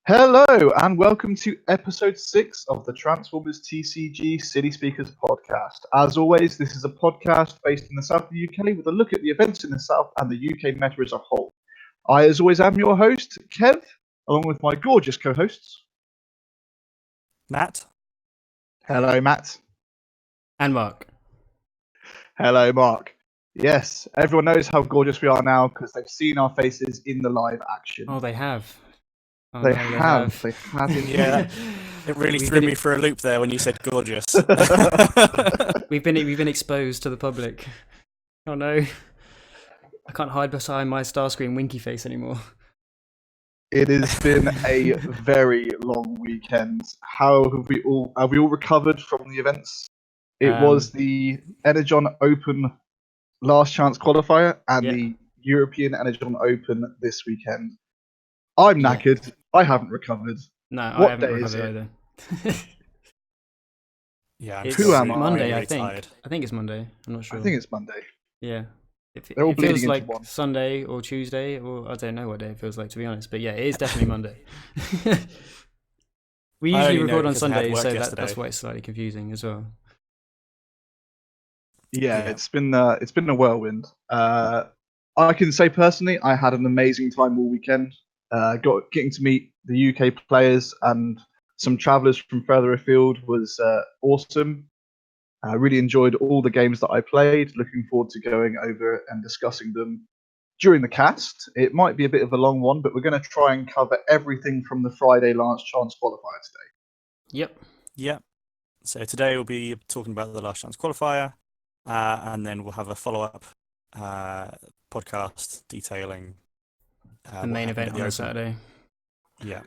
Hello and welcome to episode 6 of the Transformers TCG City Speakers podcast. As always, this is a podcast based in the south of the UK with a look at the events in the south and the UK meta as a whole. I, as always, am your host, Kev, along with my gorgeous co-hosts. Matt. Hello, Matt. And Mark. Hello, Mark. Yes, everyone knows how gorgeous we are now because they've seen our faces in the live action. Oh, they have. Oh, They no, have. They have indeed. Yeah, it really threw me for a loop there when you said gorgeous. We've been exposed to the public. Oh no, I can't hide behind my Starscream winky face anymore. It has been a very long weekend. How have we all recovered from the events? It was the Energon Open last chance qualifier and the European Energon Open this weekend. I'm knackered. I haven't recovered. No, What I haven't day recovered is either. Yeah, It's Who am I? Monday, really I think. tired. I think it's Monday. I'm not sure. I think it's Monday. Yeah. They're all It bleeding feels into like one. Sunday or Tuesday, or I don't know what day it feels like, to be honest. But yeah, it is definitely Monday. We I usually only know record on because I had Sunday, work so yesterday. that's why it's slightly confusing as well. Yeah, Yeah. it's been a whirlwind. I can say personally, I had an amazing time all weekend. Getting to meet the UK players and some travellers from further afield was awesome. I really enjoyed all the games that I played. Looking forward to going over and discussing them during the cast. It might be a bit of a long one, but we're going to try and cover everything from the Friday last chance qualifier today. Yep. Yeah. So today we'll be talking about the last chance qualifier, and then we'll have a follow-up podcast detailing The main event on Saturday. Yeah,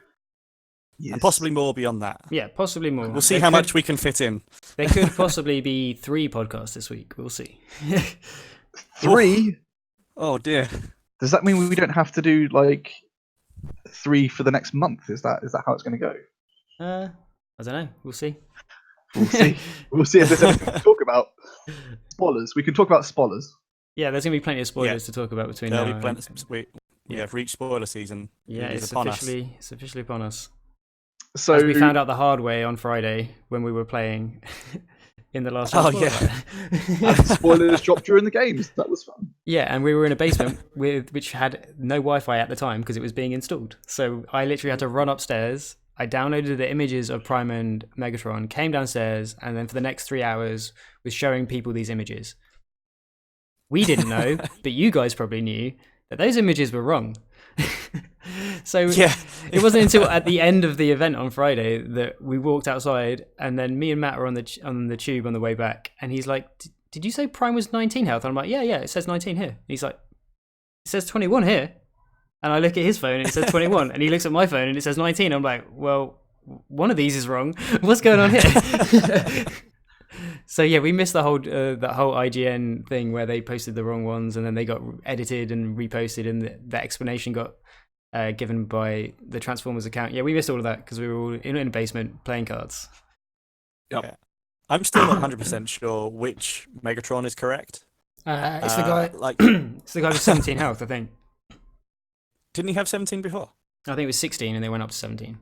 Yes. and possibly more beyond that. Yeah, possibly more. We'll see There how could- much we can fit in. There could possibly be 3 podcasts this week. We'll see. 3? Oh dear. Does that mean we don't have to do like 3 for the next month? Is that how it's going to go? I don't know. We'll see. We'll see. We'll see if there's anything to talk about. Spoilers. We can talk about spoilers. Yeah, there's going to be plenty of spoilers to talk about between There'll now be plenty. and... We have reached spoiler season. Yeah, It is it's upon us. officially upon us. So As we found out the hard way on Friday when we were playing in the last Oh, round. yeah. spoilers dropped during the games. That was fun. Yeah, and we were in a basement which had no Wi-Fi at the time because it was being installed. So I literally had to run upstairs. I downloaded the images of Prime and Megatron, came downstairs, and then for the next 3 hours was showing people these images. We didn't know, but you guys probably knew that those images were wrong. So Yeah. it wasn't until at the end of the event on Friday that we walked outside, and then me and Matt were on the tube on the way back, and he's like, "Did you say Prime was 19 health?" And I'm like, "Yeah, it says 19 here." And he's like, "It says 21 here." And I look at his phone and it says 21, and he looks at my phone and it says 19. I'm like, "Well, one of these is wrong. What's going on here?" So yeah, we missed the whole that whole IGN thing where they posted the wrong ones and then they got edited and reposted, and the explanation got given by the Transformers account. Yeah, we missed all of that because we were all in a basement playing cards. Yep. Yeah. I'm still not 100% sure which Megatron is correct. It's the guy. Like, It's the guy with 17 health, I think. didn't he have 17 before? I think it was 16 and they went up to 17.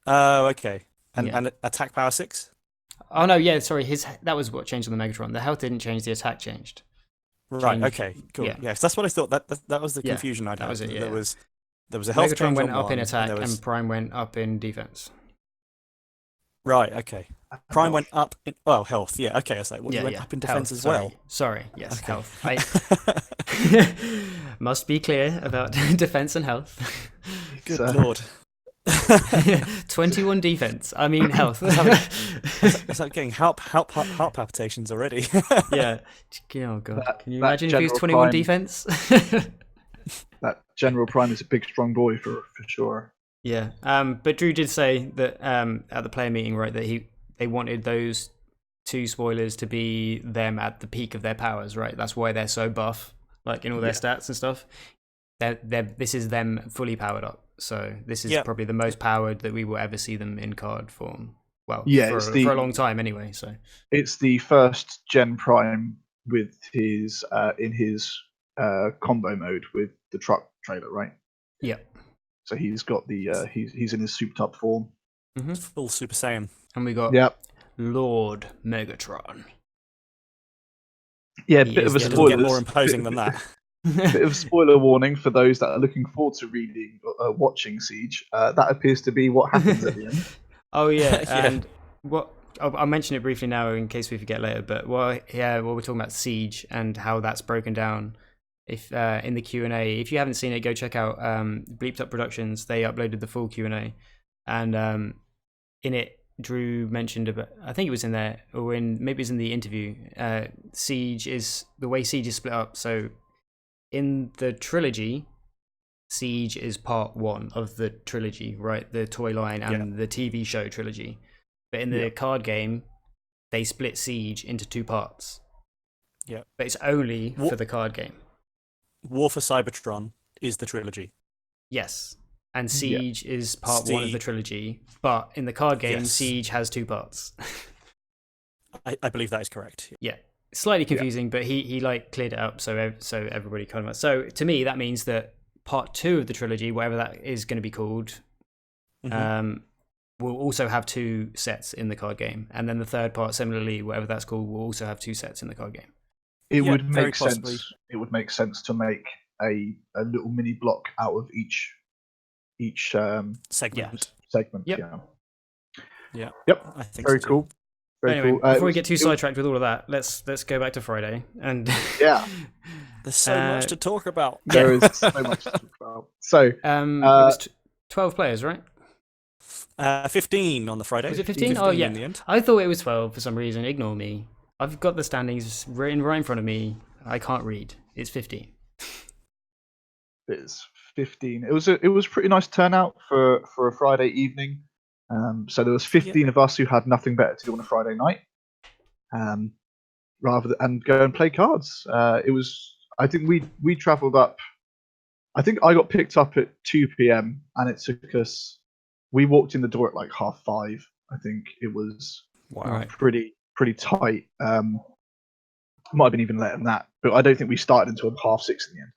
Oh, okay. And Yeah. and attack power 6? Oh no, yeah, sorry. That was what changed on the Megatron. The health didn't change. The attack changed. Right. Change. Okay. Cool. Yeah. Yes, that's what I thought. That was the Yeah, confusion I'd that had. was it, yeah. There was a health Megatron change went on up in one, attack there was- and Prime went up in defense. Right. Okay. Prime went up in health. Yeah. Okay. I was like, what, Yeah, you went yeah. up in defense Health, as well. Sorry. Yes, Okay. health. I must be clear about defense and health. Good So- lord. 21 defense. I mean health. It's like getting heart palpitations already. Yeah. Oh god. Can you that imagine if he was General 21 Prime- defense? That General Prime is a big, strong boy for sure. Yeah. But Drew did say that at the player meeting, right, that they wanted those 2 spoilers to be them at the peak of their powers, right? That's why they're so buff, like in all their stats and stuff. This is them fully powered up. So this is probably the most powered that we will ever see them in card form. Well, Yeah, for a long time anyway. So It's the first Gen Prime with his in his combo mode with the truck trailer, right? yeah. So he's got the he's in his souped up form. Full Super Saiyan. And we got Yep. Lord Megatron. Yeah, He bit is of a the It doesn't spoiler. get more imposing than that. Bit of spoiler warning for those that are looking forward to watching Siege. That appears to be what happens at the end. Oh yeah, Yeah. and what I'll mention it briefly now in case we forget later. But we're talking about Siege and how that's broken down. If in the Q&A, if you haven't seen it, go check out Bleeped Up Productions. They uploaded the full Q&A, and in it, Drew mentioned about, I think it was in there, or maybe it was in the interview. Siege is the way Siege is split up. So in the trilogy, Siege is part 1 of the trilogy, right? The toy line and the TV show trilogy. But in the card game, they split Siege into 2 parts. Yeah. But it's only for the card game. War for Cybertron is the trilogy. Yes. And Siege is part 1 of the trilogy. But in the card game, Siege has 2 parts. I believe that is correct. Yeah. Slightly confusing, but he like cleared it up so everybody kind of... So to me, that means that part 2 of the trilogy, whatever that is going to be called, will also have 2 sets in the card game. And then the third part, similarly, whatever that's called, will also have 2 sets in the card game. It would very make possibly. sense. It would make sense to make a little mini block out of each Segment. segment. Yep. Yeah. Yep. I think Very so too. cool. Very Anyway, cool. before we get too sidetracked with all of that, let's go back to Friday. And Yeah. There's so much to talk about. There is so much to talk about. So it was 12 players, right? 15 on the Friday. Was it 15? Oh, yeah. In the end. I thought it was 12 for some reason. Ignore me. I've got the standings written right in front of me. I can't read. It's 15. it's 15. It was a pretty nice turnout for a Friday evening. So there was 15 of us who had nothing better to do on a Friday night, rather than go and play cards. It was. I think we travelled up. I think I got picked up at 2 p.m. and it took us. We walked in the door at like 5:30. I think it was Right. pretty tight. Might have been even later than that, but I don't think we started until 5:30 in the end.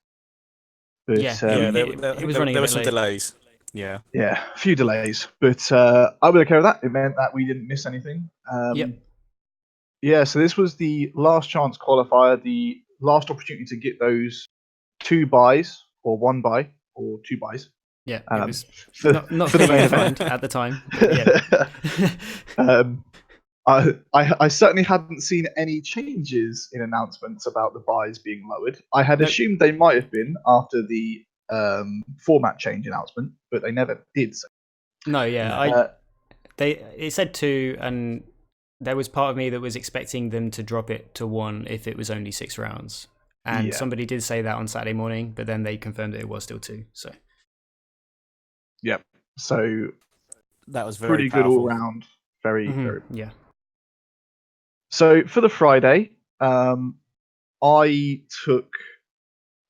But, it was running. There a were bit some late. delays. Yeah. Yeah, a few delays, but I was okay with that. It meant that we didn't miss anything. Yep. Yeah, so this was the last chance qualifier, the last opportunity to get those 2 buys, or 1 buy, or 2 buys. Yeah, it was for- not for the clearly main event. defined at the time. But yeah. I certainly hadn't seen any changes in announcements about the buys being lowered. I had assumed they might have been after the format change announcement, but they never did. So. No, yeah, it said 2, and there was part of me that was expecting them to drop it to 1 if it was only 6 rounds. And somebody did say that on Saturday morning, but then they confirmed that it was still 2. So, yep. So that was very pretty powerful. good all round. Very, very. Yeah. So for the Friday, I took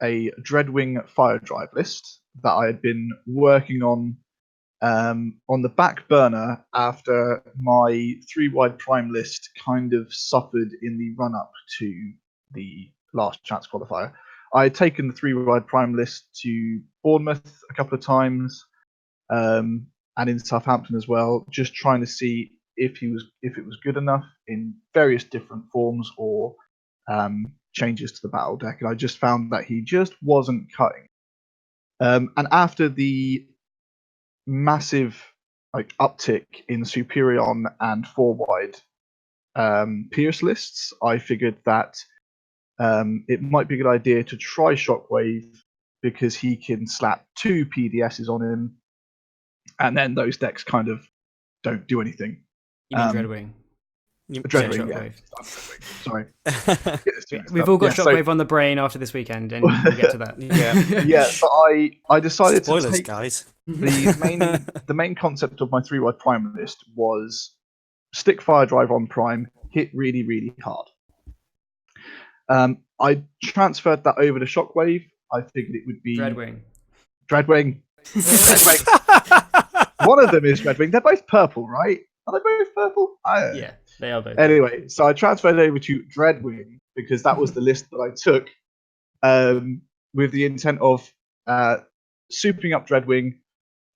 a Dreadwing Fire Drive list that I had been working on the back burner after my 3-wide prime list kind of suffered in the run up to the last chance qualifier. I had taken the 3-wide prime list to Bournemouth a couple of times, and in Southampton as well, just trying to see if it was good enough in various different forms or changes to the battle deck, and I just found that he just wasn't cutting. And after the massive uptick in Superion and 4-wide Pierce lists, I figured that it might be a good idea to try Shockwave because he can slap 2 PDSs on him, and then those decks kind of don't do anything. You mean Dreadwing? Dreadwing, yeah. Sorry. We've all got Shockwave on the brain after this weekend, and we'll get to that. Yeah. So I decided Spoilers, to take guys. the main concept of my 3-wide prime list was stick Fire Drive on prime, hit really, really hard. I transferred that over to Shockwave. I figured it would be Dreadwing. Dreadwing. One of them is Dreadwing. They're both purple, right? Are they both purple? Yeah, they are both. Anyway, so I transferred over to Dreadwing because that was the list that I took, with the intent of souping up Dreadwing,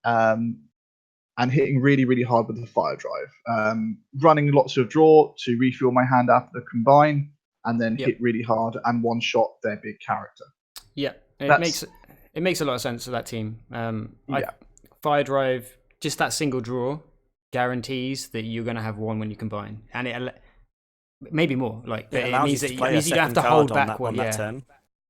and hitting really, really hard with the fire drive. Running lots of draw to refuel my hand after the combine, and then hit really hard and one shot their big character. Yeah, it makes a lot of sense for that team. Fire drive, just that single draw guarantees that you're going to have one when you combine, and it maybe more. Like it means that you don't have to hold back on that turn.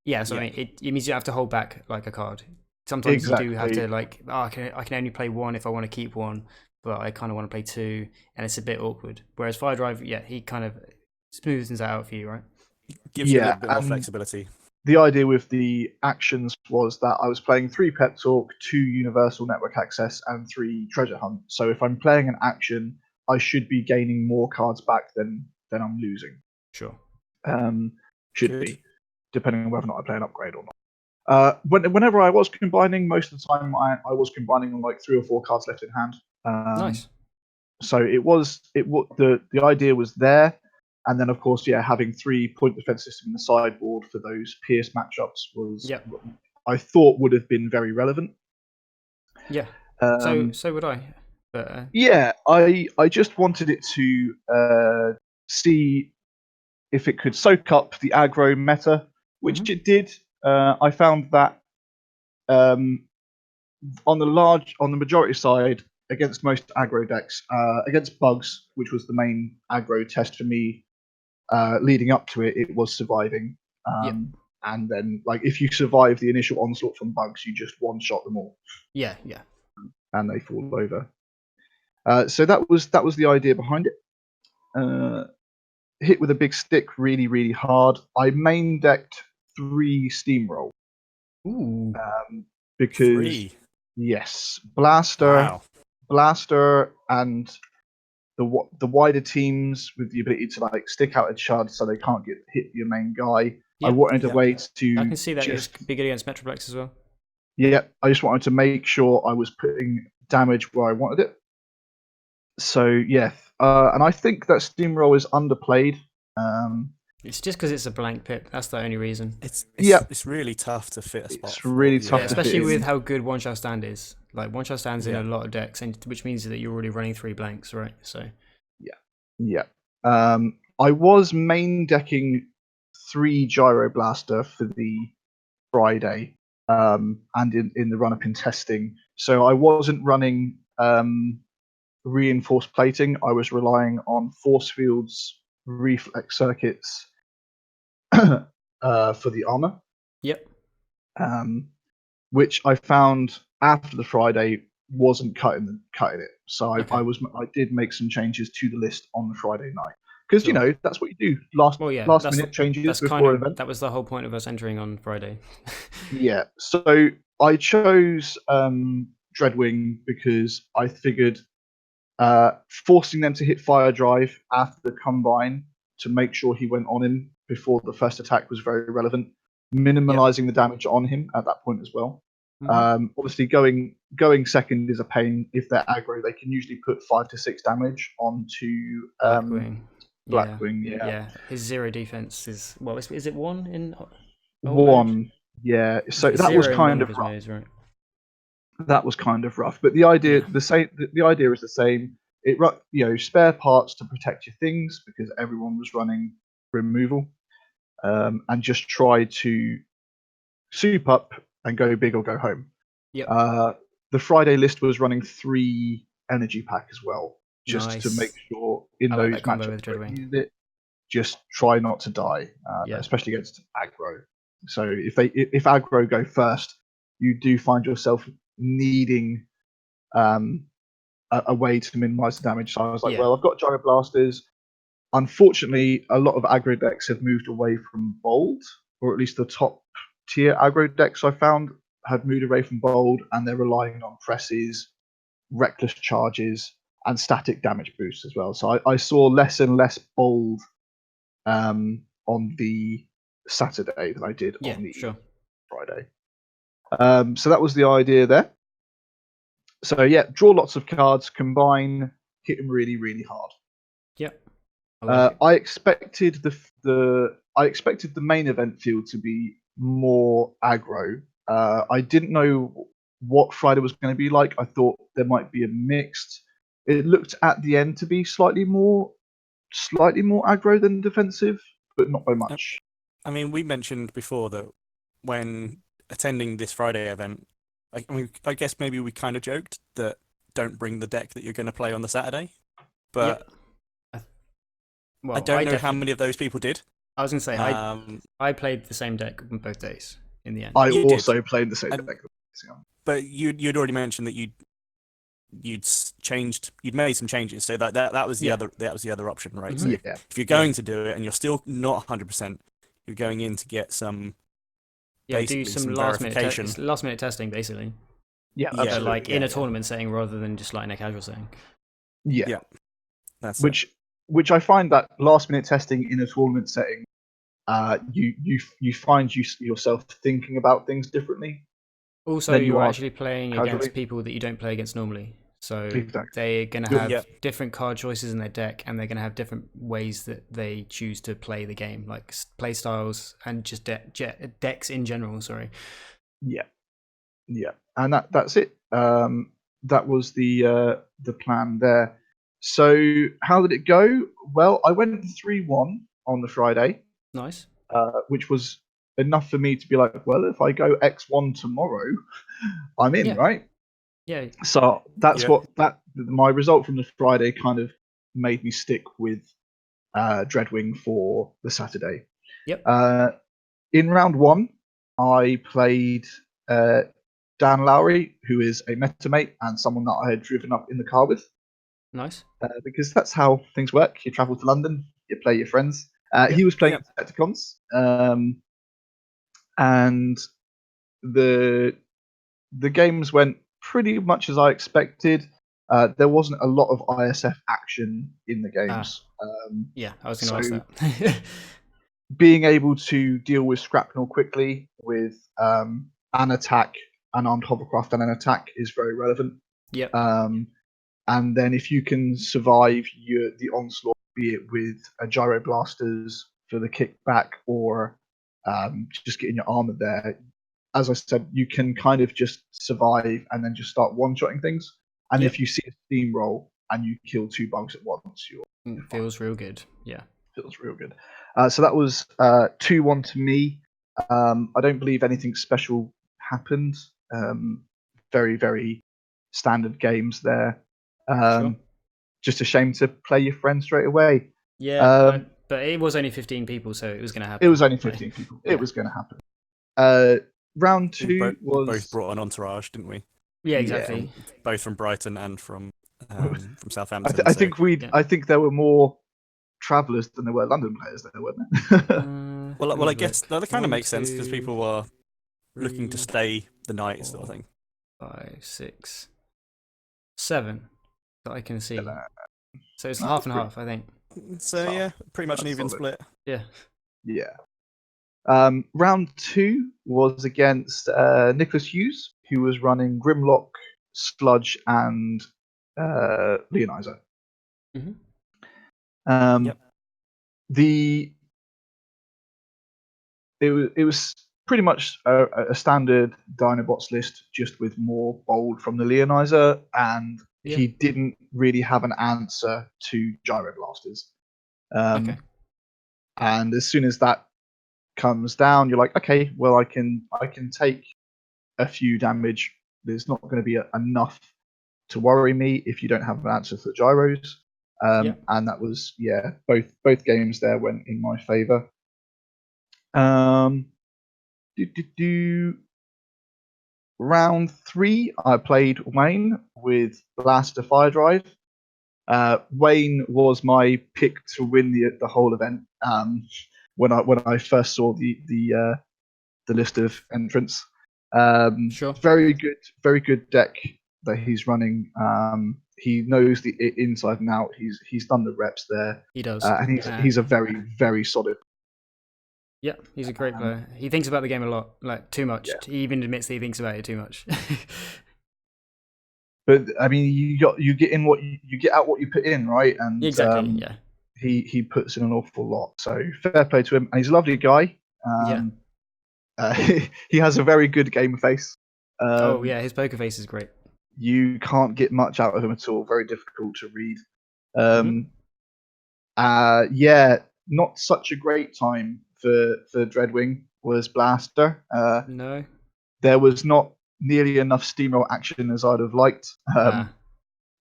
Yeah, so I mean, it means you don't have to hold back like a card. Sometimes you do have to I can only play one if I want to keep one, but I kind of want to play two, and it's a bit awkward. Whereas fire drive, he kind of smooths that out for you, right? Gives you a little bit more flexibility. The idea with the actions was that I was playing 3 Pet Talk, 2 Universal Network Access, and 3 Treasure Hunt. So if I'm playing an action, I should be gaining more cards back than I'm losing. Sure. Should be, depending on whether or not I play an upgrade or not. Whenever I was combining, most of the time I was combining on like 3 or 4 cards left in hand. Nice. So the idea was there. And then, of course, having 3 point defense system in the sideboard for those Pierce matchups was, I thought, would have been very relevant. Yeah. So would I. But, I just wanted it to see if it could soak up the aggro meta, which it did. I found that on the majority side, against most aggro decks, against bugs, which was the main aggro test for me. Leading up to it, it was surviving. And then, like, if you survive the initial onslaught from bugs, you just one-shot them all. Yeah. And they fall over. So that was the idea behind it. Hit with a big stick really, really hard. I main decked 3 Steamroll. Ooh. Because 3? Yes, Blaster, and the wider teams with the ability to like stick out a Chud so they can't get hit your main guy. I wanted a way to. I can see that it's big against Metroplex as well. Yeah, I just wanted to make sure I was putting damage where I wanted it. So and I think that Steamroll is underplayed. It's just because it's a blank pip. That's the only reason. It's really tough to fit a spot. It's really tough, especially with how good One Shot Stand is. Like One Shot Stand's in a lot of decks, which means that you're already running 3 blanks, right? So I was main decking 3 Gyro Blaster for the Friday, and in the run up in testing. So I wasn't running reinforced plating. I was relying on force fields, reflex circuits for the armor. Yep. Which I found after the Friday wasn't cutting it. So I did make some changes to the list on the Friday night because that's what you do. Last minute changes before event. That was the whole point of us entering on Friday. So I chose Dreadwing because I figured forcing them to hit Fire Drive after the combine to make sure he went on him before the first attack was very relevant. Minimalizing the damage on him at that point as well. Obviously, going second is a pain. If they're aggro, they can usually put 5 to 6 damage onto Blackwing. Yeah. His 0 defense is is it 1 in 1? Yeah. So that was kind of rough. Moves, right? That was kind of rough, but the idea the idea is the same. It spare parts to protect your things because everyone was running removal, and just try to soup up and go big or go home. The Friday list was running 3 energy pack as well, just to make sure in those matchups just try not to die, especially against aggro. So if aggro go first, you do find yourself needing a way to minimize the damage. So I was like, well, I've got Gyro Blasters. Unfortunately, a lot of aggro decks have moved away from Bold, or at least the top tier aggro decks I found had moved away from Bold, and they're relying on presses, reckless charges, and static damage boosts as well. So I saw less and less Bold on the Saturday than I did on the Friday. So that was the idea there. So draw lots of cards, combine, hit them really, really hard. Yep. I expected the main event field to be more aggro. I didn't know what Friday was going to be like. I thought there might be a mixed. It looked at the end to be slightly more aggro than defensive, but not by much. I mean, we mentioned before that when attending this Friday event, I guess maybe we kind of joked that don't bring the deck that you're going to play on the Saturday, but Well, I don't know how definitely- many of those people did. I was going to say, Um, I played the same deck on both days in the end. I You did. also played the same And- deck. but you'd already mentioned that you'd made some changes, so that was the Yeah. other option, right? So Mhm. Yeah, if you're going to do it and you're still not 100%, you're going in to get some Yeah, do basically some some last verification. minute testing, basically. yeah, Yeah. But like in yeah, a tournament setting rather than just like in a casual setting. yeah. Yeah. That's it. Which I find that last minute testing in a tournament setting, you find yourself thinking about things differently. Also, Then you you're are actually playing casually. against people that you don't play against normally. So Exactly. they're going to You're- have Yeah. different card choices in their deck, and they're going to have different ways that they choose to play the game, like play styles and just decks in general. Sorry. Yeah, and that's it. That was the plan there. So how did it go? Well, I went 3-1 on the Friday, Nice. which was enough for me to be like, well, if I go X1 tomorrow, I'm in, Yeah. right? Yeah. So that's Yeah. what my result from the Friday kind of made me stick with Dreadwing for the Saturday. Yep. In round 1, I played Dan Lowry, who is a metamate and someone that I had driven up in the car with, Nice. because that's how things work. You travel to London, you play your friends. He was playing Decepticons, and the games went pretty much as I expected. There wasn't a lot of ISF action in the games. Yeah, I was going to So- ask that. Being able to deal with Scrapnel quickly with an attack, an armed hovercraft, and an attack is very relevant. Yep. And then if you can survive the onslaught, be it with a gyro blasters for the kickback or just getting your armor there, as I said, you can kind of just survive and then just start one-shotting things. And Yep. if you see a steamroll and you kill 2 bugs at once, Feels real good. Yeah. feels real good. So that was 2-1 to me. I don't believe anything special happened. Very, very standard games there. Sure. Just a shame to play your friend straight away. Yeah, but it was only 15 people, so it was going to happen. It was only Like, 15 people. yeah. It was going to happen. Round We 2 was both brought an entourage, didn't we? Yeah, exactly. Both from Brighton and from Southampton. I so- think yeah. I think there were more travellers than there were London players there, weren't there? Well, I guess that kind of makes sense because people were looking to stay the night, sort of thing. 5, 6, 7 that I can see. 7. So it's That's half and pretty- half, I think. So yeah, pretty much an That's even solid. split. Yeah. Yeah. Round 2 was against Nicholas Hughes, who was running Grimlock, Sludge, and Leonizer. Mhm. Yep. It was pretty much a standard Dinobots list, just with more bold from the Leonizer, and Yeah. he didn't really have an answer to Gyro Blasters. Okay. And as soon as that comes down, you're like, okay, well, I can take a few damage. There's not going to be enough to worry me if you don't have an answer for the gyros. Yeah. And that was both games there went in my favour. Round 3, I played Wayne with Blaster Fire Drive. Wayne was my pick to win the whole event. When I first saw the list of entrants, Sure. very good deck that he's running. He knows the inside and out. He's done the reps there, He does. and he's a very, very solid. Yeah, he's a great player. He thinks about the game a lot, like too much. Yeah. He even admits that he thinks about it too much. But I mean, you get in what you get out what you put in, right? And Exactly. Yeah. he puts in an awful lot. So fair play to him, and he's a lovely guy. He has a very good game face. Oh yeah, his poker face is great. You can't get much out of him at all. Very difficult to read. Mhm. Yeah, not such a great time for Dreadwing was Blaster. No. There was not nearly enough steamroll action as I'd have liked.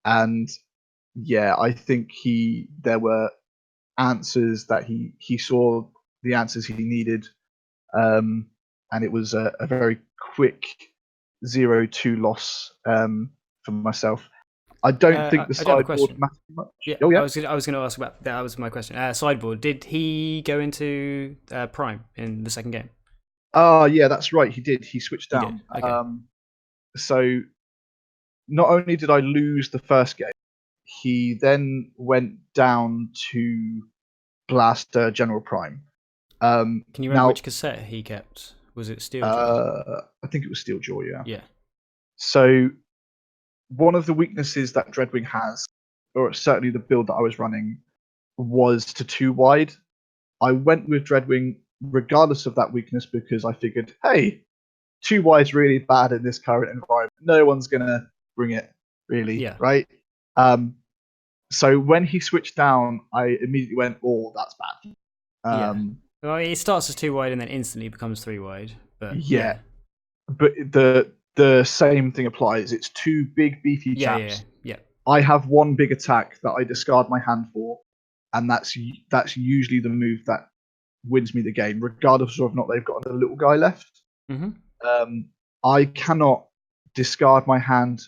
And yeah, I think there were answers that he saw the answers he needed, and it was a very quick 0-2 loss for myself. I don't think the I do have a sideboard question. mattered much. Yeah, Oh I yeah. was gonna ask about that. Was my question. Sideboard. Did he go into Prime in the second game? Oh yeah, that's right. He did. He switched He did. down. Okay. So not only did I lose the first game, he then went down to Blaster General Prime. Can you remember Now, which cassette he kept? Was it Steeljaw? I think it was Steeljaw, yeah. Yeah. So one of the weaknesses that Dreadwing has, or certainly the build that I was running, was to 2 wide. I went with Dreadwing regardless of that weakness because I figured, hey, 2 wide's really bad in this current environment. No one's gonna bring it, really, Yeah. right? So when he switched down, I immediately went, "Oh, that's bad." Yeah. Well, it starts as 2 wide and then instantly becomes 3 wide. But Yeah, but the same thing applies. It's two big beefy chaps. Yeah. I have one big attack that I discard my hand for, and that's usually the move that wins me the game, regardless of whether or not they've got a little guy left. Mm-hmm. I cannot discard my hand.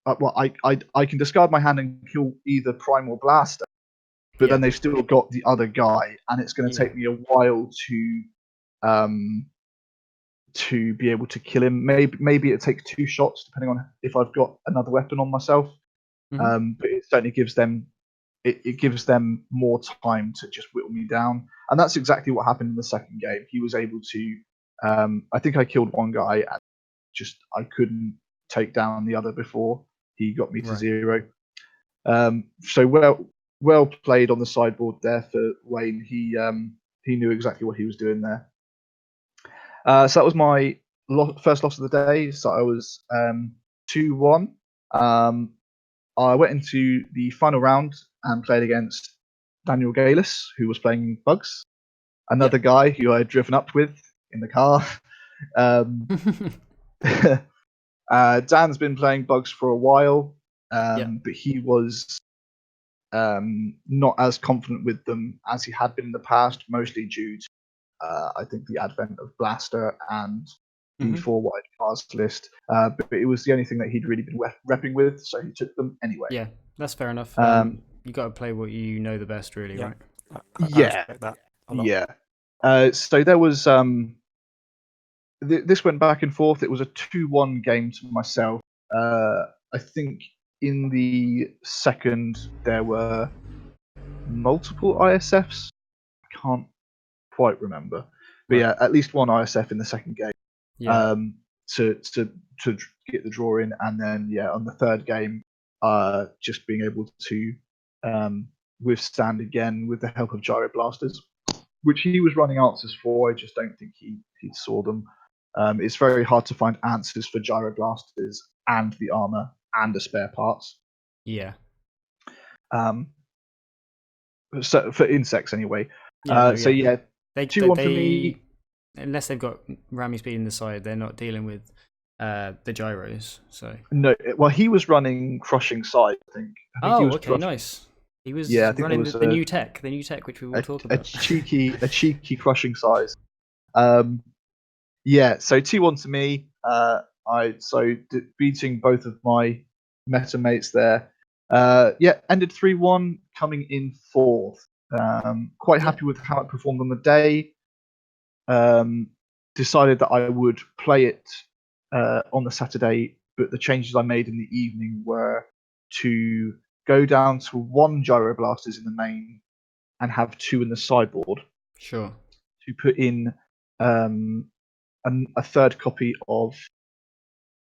Well, I can discard my hand and kill either Prime or Blaster, but then they've still got the other guy, and it's going to take me a while to be able to kill him. Maybe it takes 2 shots, depending on if I've got another weapon on myself. Mm-hmm. But it certainly gives them gives them more time to just whittle me down, and that's exactly what happened in the second game. He was able to. I think I killed one guy, and just I couldn't take down the other before he got me to 0. So well played on the sideboard there for Wayne. He knew exactly what he was doing there. So that was my first loss of the day. So I was 2-1. I went into the final round and played against Daniel Galis, who was playing Bugs, another guy who I had driven up with in the car. Dan's been playing Bugs for a while, but he was not as confident with them as he had been in the past, mostly due to, I think, the advent of Blaster and the 4-wide cast list. But it was the only thing that he'd really been repping with, so he took them anyway. Yeah, that's fair enough. You got to play what you know the best, really, right? I respect that a lot. Yeah. So there was this went back and forth. It was a 2-1 game to myself. I think in the second there were multiple ISFs. I can't quite remember, but yeah, at least one ISF in the second game. To get the draw in, and then on the third game, just being able to withstand again with the help of Gyro Blasters, which he was running answers for. I just don't think he saw them. It's very hard to find answers for Gyro Blasters and the armor and the spare parts. Yeah. So for insects anyway. They 2-1 for me. Unless they've got Rami speed in the side, they're not dealing with the gyros. So no, well, he was running crushing side. I think he was nice. He was running the new tech, which we will talk about. a cheeky crushing size. So 2-1 to me. Beating both of my meta mates there. Ended 3-1, coming in 4th. Quite happy with how it performed on the day. Decided that I would play it on the Saturday, but the changes I made in the evening were to go down to 1 Gyro Blasters in the main and have 2 in the sideboard. Sure. To put in a third copy of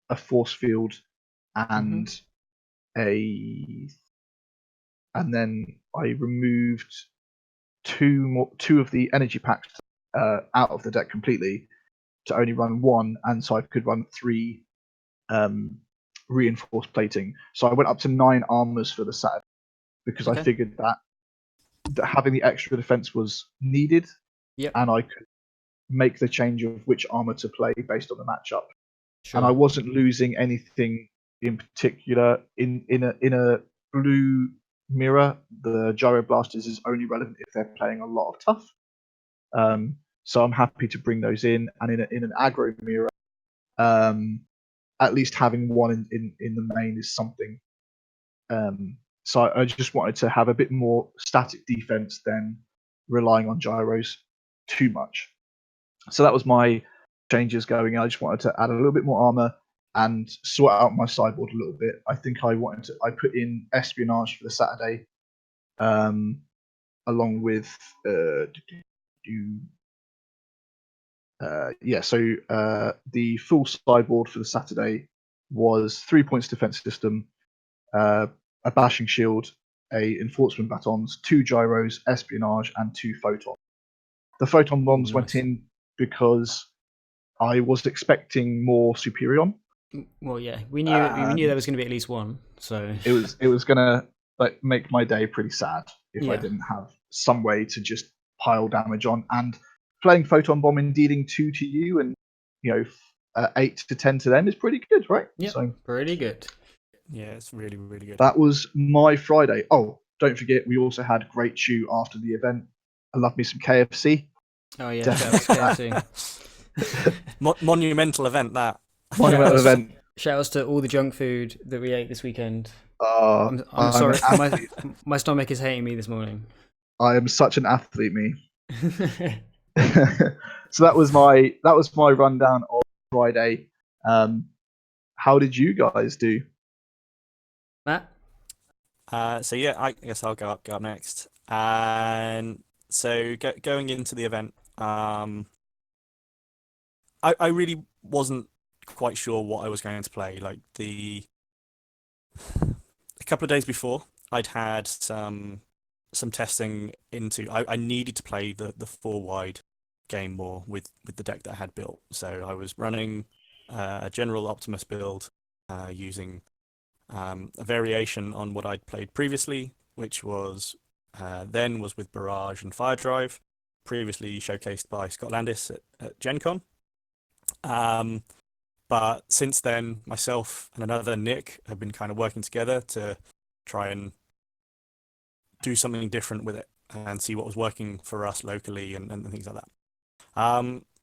a force field and and then I removed 2 of the energy packs out of the deck completely to only run one, and so I could run 3 reinforced plating. So I went up to 9 armors for the Saturday because I Okay. figured that having the extra defense was needed, Yep. and I could make the change of which armor to play based on the matchup. Sure. And I wasn't losing anything in particular. In a blue mirror, the Gyroblasters is only relevant if they're playing a lot of tough. So I'm happy to bring those in. And in an aggro mirror, at least having one in the main is something. So I just wanted to have a bit more static defense than relying on gyros too much. So that was my changes going in. I just wanted to add a little bit more armor and sort out my sideboard a little bit. I think I put in espionage for the Saturday, along with the full sideboard for the Saturday was 3 points defense system, a bashing shield, a enforcement batons, 2 gyros, espionage, and 2 photon. The photon bombs went in because I was expecting more Superion. Well, yeah, we knew there was going to be at least one, so it was gonna make my day pretty sad if I didn't have some way to just pile damage on. And playing photon bomb and dealing 2 to you and 8 to 10 to them is pretty good, right? Yeah, so pretty good. Yeah, it's really, really good. That was my Friday. Oh, don't forget, we also had Great Chew after the event. I love me some KFC. Oh yeah, KFC. Monumental event, that. Monumental event. Shout outs to all the junk food that we ate this weekend. I'm sorry, my stomach is hating me this morning. I am such an athlete, me. So that was my rundown of Friday. How did you guys do, Matt? So yeah, I guess I'll go up next. And so going into the event, I really wasn't quite sure what I was going to play. Like a couple of days before, I'd had some testing into. I needed to play the 4-wide game more with the deck that I had built. So I was running a general Optimus build using a variation on what I'd played previously, which was with Barrage and Fire Drive, previously showcased by Scott Landis at Gen Con. But since then, myself and another Nick have been kind of working together to try and do something different with it and see what was working for us locally and things like that.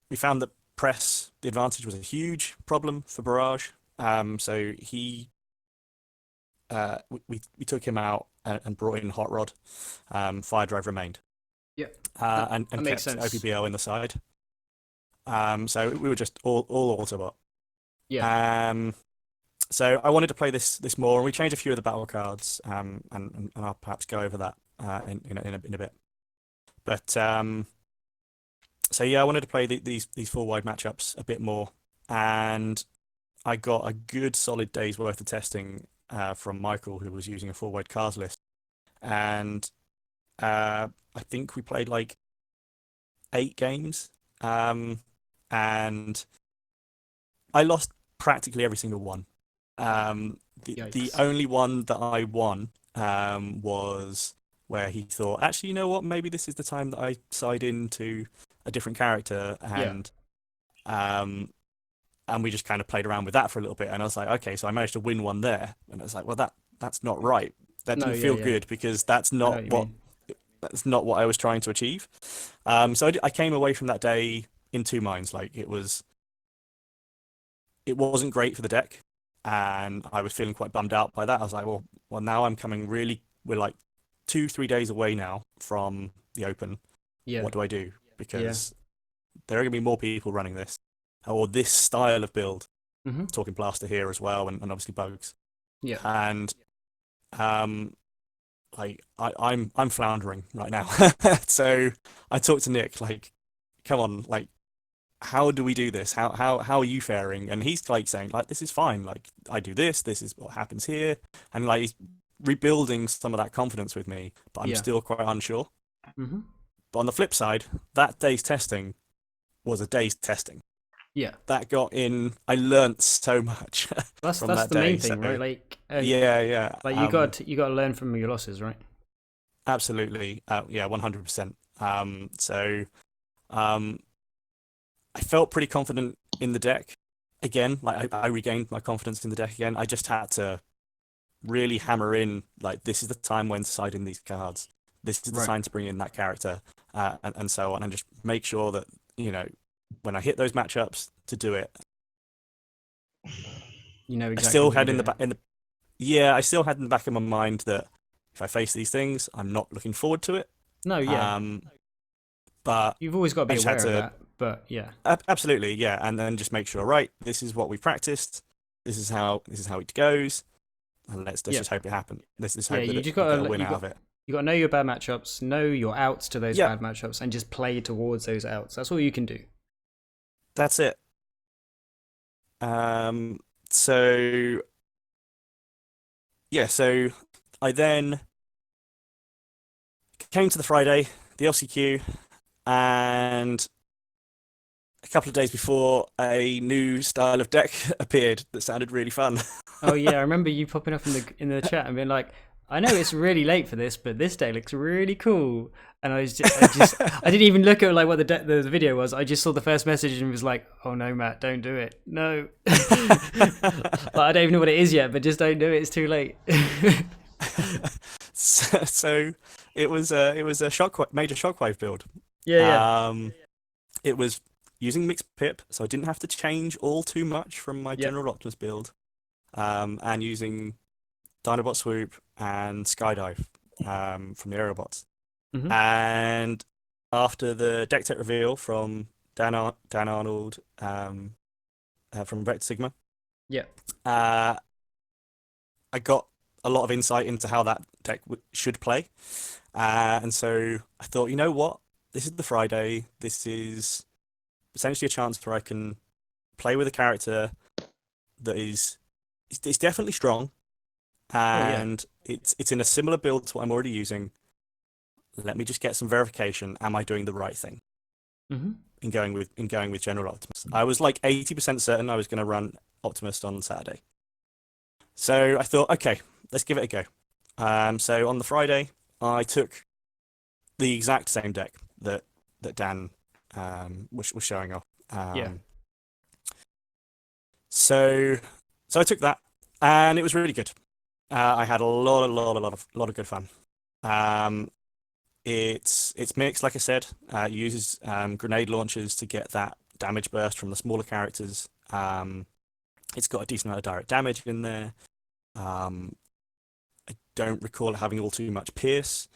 We found that press, the advantage, was a huge problem for Barrage. So we took him out and brought in Hot Rod. Fire Drive remained. Yep. And that kept OPBL in the side. So we were just all Autobot. Yeah. So I wanted to play this more, and we changed a few of the battle cards, and I'll perhaps go over that in a bit. But so yeah, I wanted to play these 4-wide matchups a bit more, and I got a good solid day's worth of testing from Michael, who was using a 4-wide cards list, and I think we played like 8 games, and I lost practically every single one. The only one that I won was where he thought, actually, you know what, maybe this is the time that I side into a different character, and we just kind of played around with that for a little bit, and I was like, okay, so I managed to win one there, and I was like, well, that's not right. That didn't feel good, because that's not what I was trying to achieve. So I came away from that day in 2 minds. Like it wasn't great for the deck, and I was feeling quite bummed out by that. I was like, well, now we're like 2-3 days away now from the Open. Yeah. What do I do? Because there are going to be more people running this, or this style of build. Mm-hmm. Talking Blaster here as well, and obviously Bugs. Yeah. And like I'm floundering right now. So I talked to Nick, like, come on, like, how do we do this? How are you faring? And he's like saying, like, this is fine. Like, I do this is what happens here. And like, he's rebuilding some of that confidence with me, but I'm still quite unsure. Mm-hmm. But on the flip side, that day's testing was a day's testing. Yeah, that got in. I learnt so much that's from that's that the main day. thing, So right? Like, yeah. like you got to learn from your losses, right? Absolutely. Yeah, 100%. So um, I felt pretty confident in the deck again. Like I regained my confidence in the deck again. I just had to really hammer in, like, this is the time when to side in these cards. This is the Right. time to bring in that character, and so on, and just make sure that, when I hit those matchups to do it. You know I exactly still what you're had in the doing. back in the Yeah, I still had in the back of my mind that if I face these things, I'm not looking forward to it. No, yeah, Um, but you've always got to I be just had aware of to that. But yeah, absolutely, yeah, and then just make sure, right, this is what we practiced. This is how it goes, and let's yeah, just hope it happens. Let's just yeah. hope You that just we get a got to win out of it. you got to know your bad matchups, know your outs to those Yeah, bad matchups, and just play towards those outs. That's all you can do. that's it. Um, so yeah, so I then came to the Friday, the LCQ, and a couple of days before, a new style of deck appeared that sounded really fun. Oh yeah, I remember you popping up in the chat and being like, "I know it's really late for this, but this day looks really cool." And I didn't even look at like what the video was. I just saw the first message and was like, "Oh no, Matt, don't do it. No." Like, I don't even know what it is yet, but just don't do it. It's too late. So it was a major shockwave build. Yeah, yeah, Um, it was using mixed pip, so I didn't have to change all too much from my yep. general Optimus build. And using Dinobot Swoop and Skydive from the Aerobots. Hmm. And after the deck tech reveal from Dan Arnold from Vector Sigma, Yeah. uh, I got a lot of insight into how that deck should play. And so I thought, you know what? This is the Friday. This is essentially a chance where I can play with a character that it's definitely strong, Oh yeah. and it's in a similar build to what I'm already using. Let me just get some verification. Am I doing the right thing Hmm. in going with General Optimus? I was like 80% certain I was going to run Optimus on Saturday. So I thought, okay, let's give it a go. So on the Friday, I took the exact same deck that Dan was showing off. Yeah. So I took that, and it was really good. I had a lot of good fun. Um, it's mixed, like I said. It uses grenade launchers to get that damage burst from the smaller characters. It's got a decent amount of direct damage in there. Um, I don't recall it having all too much pierce,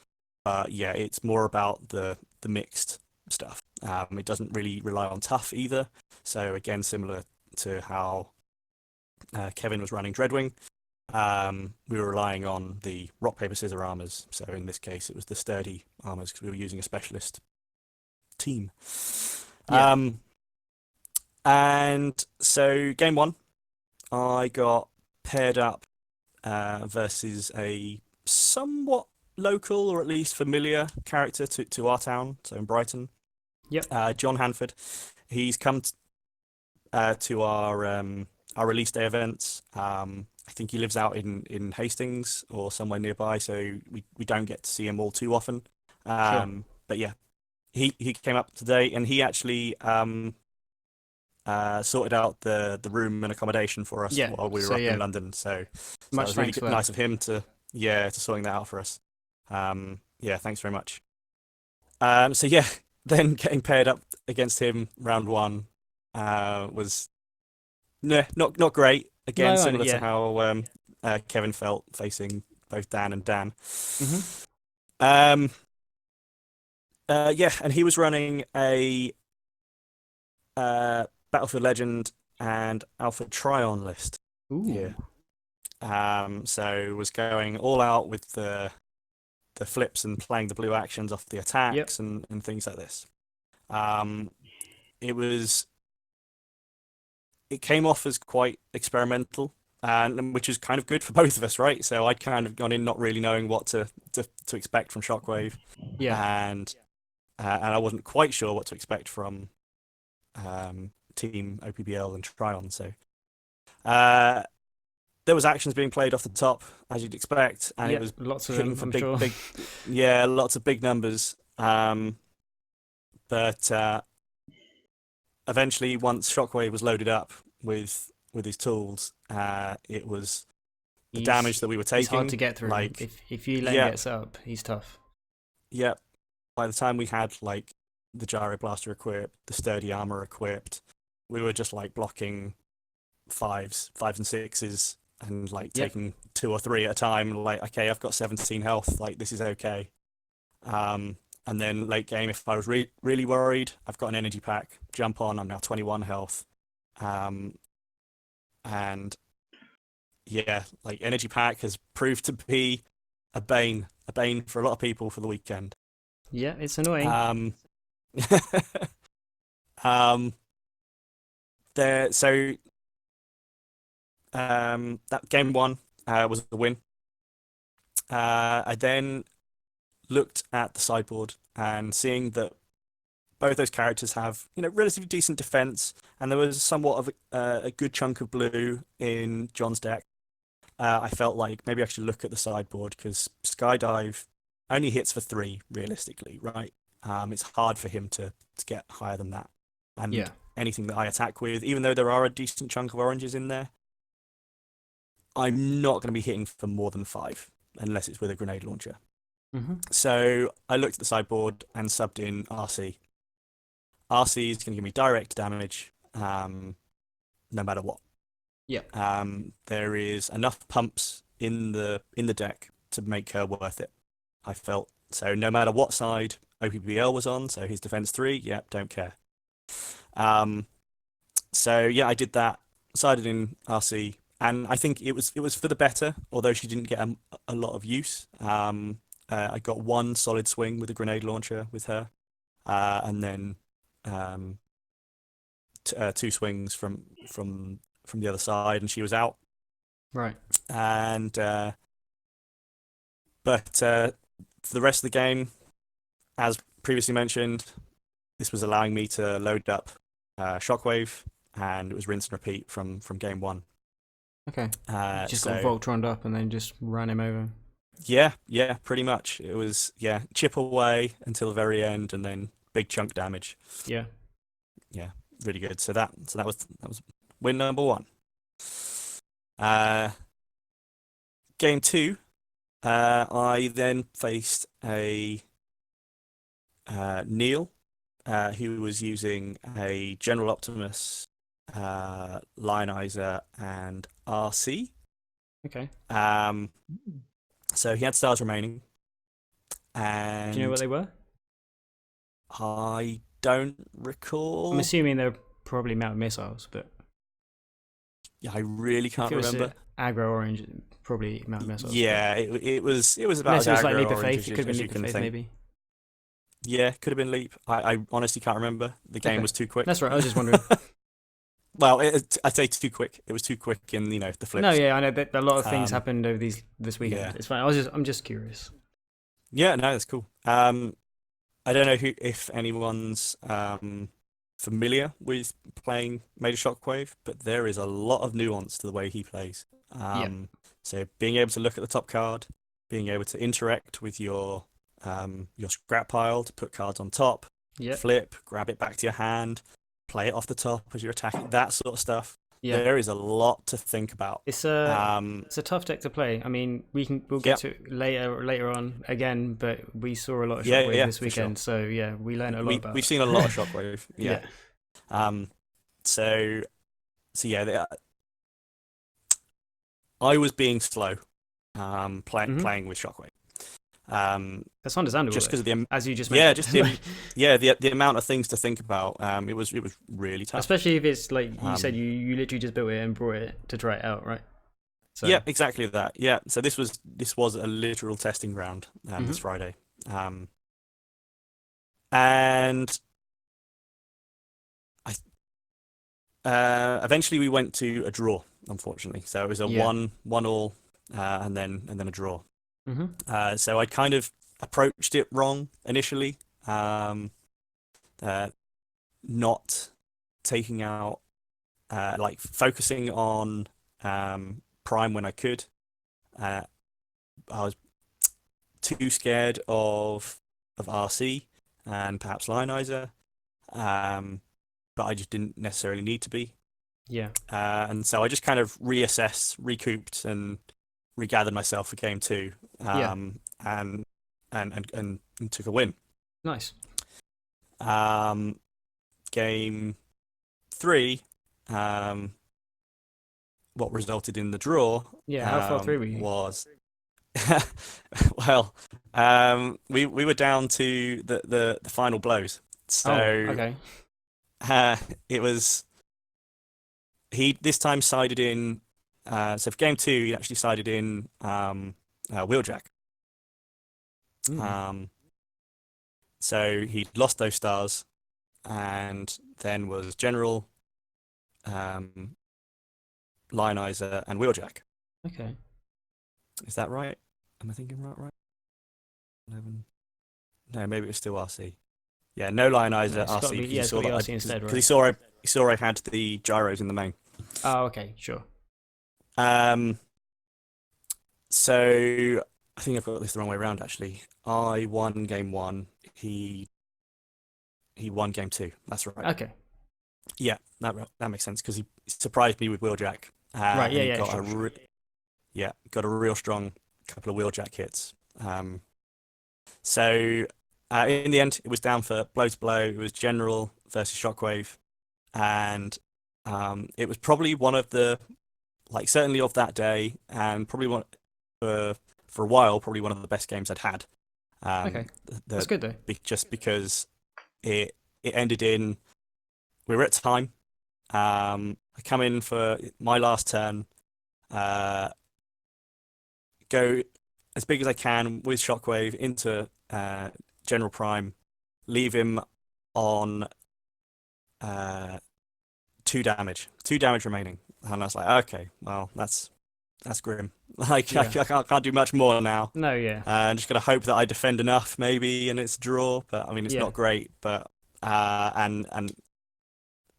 but yeah, it's more about the mixed stuff. It doesn't really rely on tough either. So again, similar to how Kevin was running Dreadwing, we were relying on the rock paper scissors armors. So in this case, it was the sturdy armors because we were using a specialist team. Yeah. And so game one, I got paired up versus a somewhat local or at least familiar character to our town, so in Brighton. Yep. John Hanford. He's come to our release day events. I think he lives out in Hastings or somewhere nearby, so we don't get to see him all too often. Sure. But yeah, he came up today, and he actually sorted out the room and accommodation for us Yeah. while we were So up yeah, in London. So that much was really thanks for that. nice of him to sorting that out for us. Yeah, thanks very much. So yeah, then getting paired up against him round one was not great. Again, No, similar to yeah. how Kevin felt facing both Dan and Dan. Hmm. Um, yeah, and he was running a Battlefield Legend and Alpha Trion list. Ooh. Yeah. So was going all out with the flips and playing the blue actions off the Yep. attacks and things like this. It was it came off as quite experimental, and which is kind of good for both of us, right? So I'd kind of gone in not really knowing what to expect from Shockwave, Yeah. and I wasn't quite sure what to expect from team OPBL and Tryon. So there was actions being played off the top, as you'd expect, and Yeah, it was lots of hitting them, for I'm big, sure. big, lots of big numbers. But eventually, once Shockwave was loaded up with his tools, it was the damage that we were He's hard taking. to get through. Like, If you let him get set up, he's tough. yeah. By the time we had like the Gyro Blaster equipped, the Sturdy Armor equipped, we were just like blocking fives and sixes, and like taking 2 or 3 at a time. Like, okay, I've got 17 health. Like, this is okay. And then late game, if I was really worried, I've got an energy pack. Jump on. I'm now 21 health. And yeah, like energy pack has proved to be a bane for a lot of people for the weekend. Yeah, it's annoying. That game 1 was a win. I then looked at the sideboard and seeing that both those characters have, relatively decent defense, and there was somewhat of a good chunk of blue in John's deck. I felt like maybe I should look at the sideboard, because Skydive only hits for 3 realistically, right? It's hard for him to get higher than that. And anything that I attack with, even though there are a decent chunk of oranges in there, I'm not going to be hitting for more than 5 unless it's with a grenade launcher. So I looked at the sideboard and subbed in RC. RC is going to give me direct damage, no matter what. There is enough pumps in the deck to make her worth it, I felt. So no matter what side OPBL was on, so his defense 3, don't care. So yeah, I did that, sided in RC, and I think it was for the better, although she didn't get a lot of use. I got 1 solid swing with a grenade launcher with her, and then 2 swings from the other side, and she was out. Right. And but for the rest of the game, as previously mentioned, this was allowing me to load up Shockwave, and it was rinse and repeat from game 1. Okay. Just got Voltroned up and then just ran him over. Yeah, pretty much. It was chip away until the very end, and then big chunk damage. Yeah, really good. So that was win number 1. Game 2, I then faced a Neil, who was using a General Optimus, Lionizer, and RC. Okay. So he had stars remaining. And do you know what they were? I don't recall. I'm assuming they're probably mounted missiles, but I really can't remember. Aggro orange, probably mounted missiles. Yeah, it was about unless it was like Leap aggro of Faith. orange It could have been Leap of Faith, maybe. Yeah, could have been Leap. I honestly can't remember. The game was too quick. That's right. I was just wondering. Well, I'd say too quick. It was too quick in the flips. No, yeah, I know that a lot of things happened over this weekend. Yeah. It's fine. I'm just curious. Yeah, no, that's cool. I don't know if anyone's familiar with playing Major Shockwave, but there is a lot of nuance to the way he plays. So being able to look at the top card, being able to interact with your scrap pile to put cards on top, flip, grab it back to your hand, play it off the top as you're attacking, that sort of stuff. There is a lot to think about. It's a tough deck to play. I mean, we'll get to it later on again, but we saw a lot of Shockwave this weekend, so we learned a lot about. We've seen a lot of Shockwave. So I was being slow, playing with Shockwave. That's understandable. Just because of the as you just mentioned. the amount of things to think about. It was really tough. Especially if it's like you said, you literally just built it and brought it to try it out, right? So. Yeah, exactly that. Yeah, so this was a literal testing ground this Friday, and eventually we went to a draw. Unfortunately, so it was a 1-1 and then a draw. So I kind of approached it wrong initially, not taking out, like focusing on Prime when I could. I was too scared of RC and perhaps Lionizer, but I just didn't necessarily need to be. Yeah. And so I just kind of recouped, and regathered myself for game 2, and took a win. Nice. Game 3, what resulted in the draw, Yeah, how far through were you? was well, we were down to the final blows. So okay. it was he this time sided in. So for game 2, he actually sided in Wheeljack. So he lost those stars, and then was General, Lionizer, and Wheeljack. Okay. Is that right? Am I thinking right? 11. No, maybe it was still RC. Yeah, no Lionizer, No, it's gotta RC. be- because yeah, it's gotta be RC instead, Because he saw I had the gyros in the main. Oh, okay, sure. So I think I've got this the wrong way around, actually. I won game 1. He won game 2. That's right. Okay. Yeah, that makes sense, because he surprised me with Wheeljack. Right, and he yeah, got sure. got a real strong couple of Wheeljack hits. So in the end, it was down for blow to blow. It was General versus Shockwave, and it was probably one of the, like, certainly of that day, and probably one for a while, probably one of the best games I'd had. Okay. That's good though. Just because it ended in, we were at time. I come in for my last turn, go as big as I can with Shockwave into General Prime, leave him on 2 damage remaining, and I was like, okay, well, that's grim. Like, Yeah. I can't do much more now. No, yeah. I'm just gonna hope that I defend enough, maybe, and it's a draw. But I mean, it's Yeah. not great. But and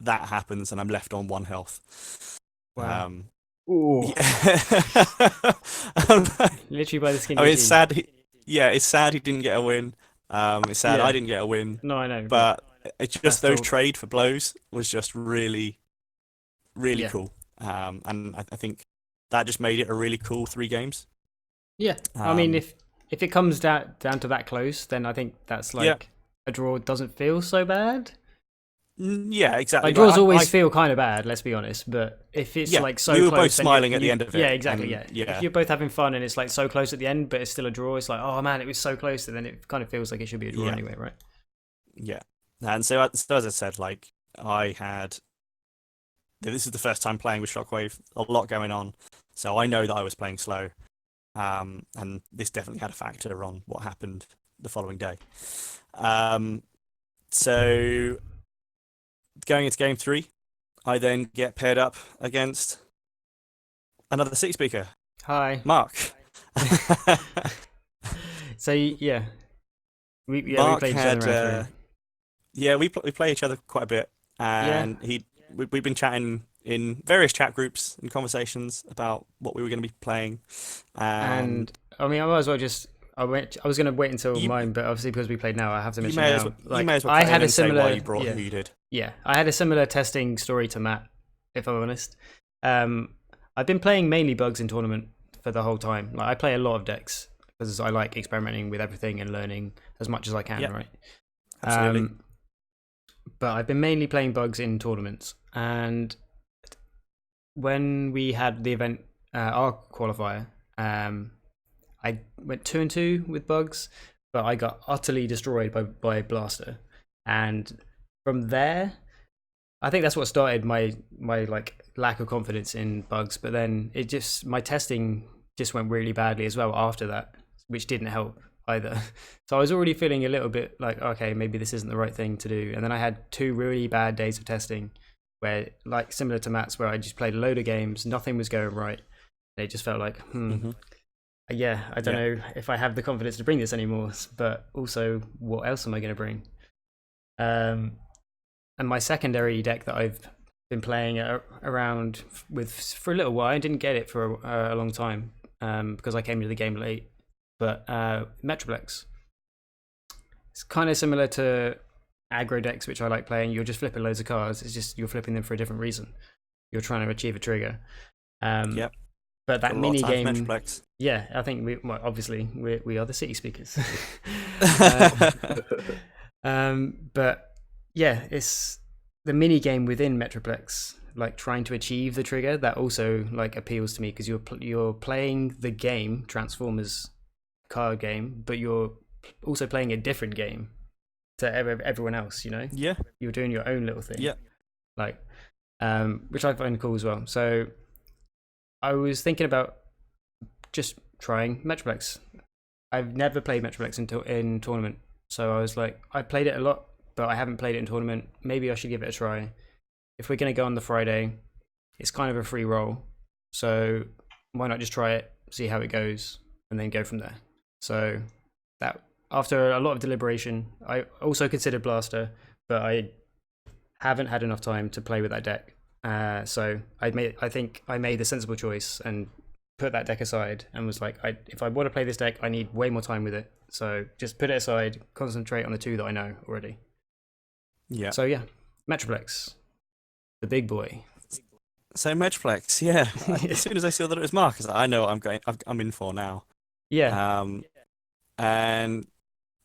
that happens, and I'm left on 1 health. Wow. Ooh. Literally by the skin I of mean, your it's teeth. sad. It's sad he didn't get a win. It's sad Yeah. I didn't get a win. No, I know. But it's that's just those still- trade for blows was just really, really Yeah. cool. And I think that just made it a really cool 3 games. Yeah. I mean, Um, if it comes down to that close, then I think that's like Yeah. a draw doesn't feel so bad. Yeah, exactly. Like draws I- always I- feel kind of bad, let's be honest. But if it's Yeah, like so we were close, both then smiling at the end of it, Yeah, exactly. and Yeah. yeah. If you're both having fun and it's like so close at the end, but it's still a draw, it's like, oh man, it was so close, and then it kind of feels like it should be a draw Yeah. anyway, right? Yeah, and so as I said, like, this is the first time playing with Shockwave, a lot going on, so I know that I was playing slow, and this definitely had a factor on what happened the following day. So going into game 3, I then get paired up against another City Speaker, Hi. Mark. So yeah, we Mark played each had, other around three. yeah, we play each other quite a bit, and we've been chatting in various chat groups and conversations about what we were going to be playing, And I mean, I might as well just. I was going to wait until You- mine, but obviously because we played now, I have to you mention may now. as well, Like, you may as well I cut in had a and say similar. why you brought yeah, who you did. yeah, I had a similar testing story to Matt, if I'm honest. I've been playing mainly bugs in tournament for the whole time. Like, I play a lot of decks because I like experimenting with everything and learning as much as I can. Yep. Right. Absolutely. But I've been mainly playing bugs in tournaments, and when we had the event, our qualifier, I went 2-2 with bugs, but I got utterly destroyed by Blaster, and from there, I think that's what started my like lack of confidence in bugs. But then my testing just went really badly as well after that, which didn't help either. So I was already feeling a little bit like, okay, maybe this isn't the right thing to do. And then I had 2 really bad days of testing where, like, similar to Matt's, where I just played a load of games, nothing was going right. And it just felt like, yeah, I don't know if I have the confidence to bring this anymore, but also what else am I going to bring? and my secondary deck that I've been playing around with for a little while. I didn't get it for a long time because I came into the game late. But Metroplex, it's kind of similar to aggro decks, which I like playing. You're just flipping loads of cards. It's just you're flipping them for a different reason. You're trying to achieve a trigger. Yep. But that mini game, Metroplex. yeah, I think obviously we are the city speakers. But yeah, it's the mini game within Metroplex, like trying to achieve the trigger, that also like appeals to me because you're playing the game Transformers card game, but you're also playing a different game to everyone else. Yeah. You're doing your own little thing. Yeah. Like, which I find cool as well. So I was thinking about just trying Metroplex. I've never played Metroplex in tournament, so I was like, I played it a lot, but I haven't played it in tournament. Maybe I should give it a try. If we're going to go on the Friday, it's kind of a free roll, so why not just try it, see how it goes, and then go from there. So that, after a lot of deliberation, I also considered Blaster, but I haven't had enough time to play with that deck. So I think I made the sensible choice and put that deck aside and was like, if I want to play this deck, I need way more time with it. So just put it aside, concentrate on the two that I know already. Yeah. So yeah, Metroplex, the big boy. So Metroplex, yeah. As soon as I saw that it was Mark, I was like, I know what I'm in for now. Yeah. And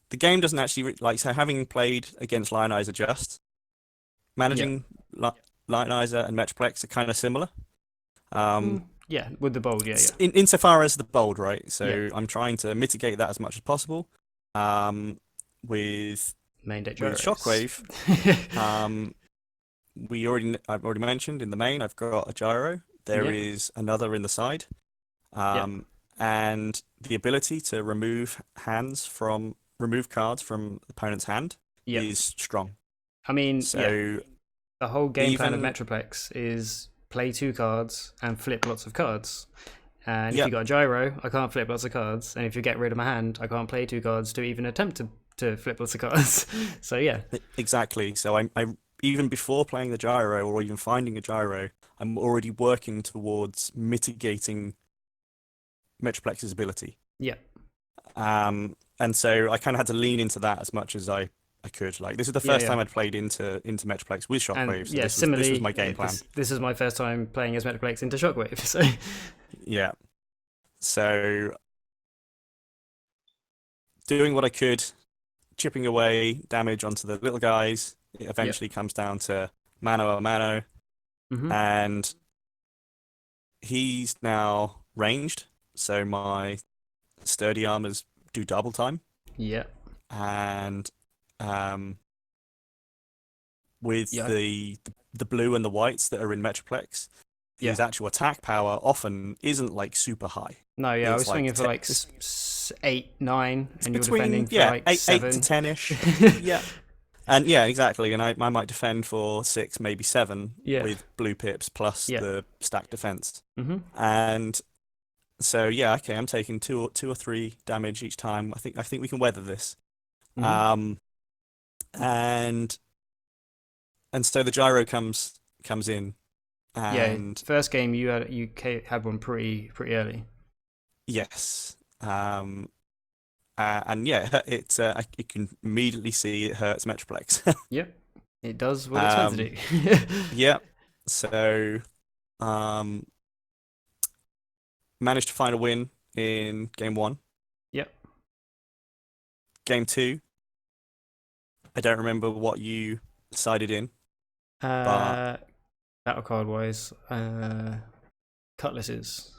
the game doesn't actually so having played against Lionizer just managing Lionizer and Metroplex are kind of similar. Yeah, with the bold, yeah. Insofar as the bold, right? So Yeah. I'm trying to mitigate that as much as possible. With Main deck with gyros. Shockwave, I've already mentioned in the main I've got a gyro. There is another in the side, and the ability to remove cards from the opponent's hand is strong. I mean, so the whole game plan of Metroplex is play 2 cards and flip lots of cards. And if you got a gyro, I can't flip lots of cards. And if you get rid of my hand, I can't play 2 cards to even attempt to flip lots of cards. So yeah, exactly. So I even before playing the gyro or even finding a gyro, I'm already working towards mitigating Metroplex's ability. Yeah. And so I kind of had to lean into that as much as I could. Like, this is the first time I'd played into Metroplex with Shockwave. So similarly, this was my game plan. This is my first time playing as Metroplex into Shockwave. So yeah. So doing what I could, chipping away damage onto the little guys. It eventually comes down to mano a mano, and he's now ranged. So my sturdy armors do double time. Yeah. And with the blue and the whites that are in Metroplex, his actual attack power often isn't like super high. No, I was swinging for like 8, 9, and you're defending for like 8 7 to 10ish. Yeah. And yeah, exactly. And I might defend for 6, maybe 7 with blue pips plus the stack defense. And so okay, I'm taking 2 or 3 damage each time. I think we can weather this. And so the gyro comes in. And first game you had one pretty early. Yes. And it you can immediately see it hurts Metroplex. Yep, it does what it's meant to do. Yeah. So, managed to find a win in game 1. Yep. Game 2, I don't remember what you decided in. Battle card wise, cutlasses.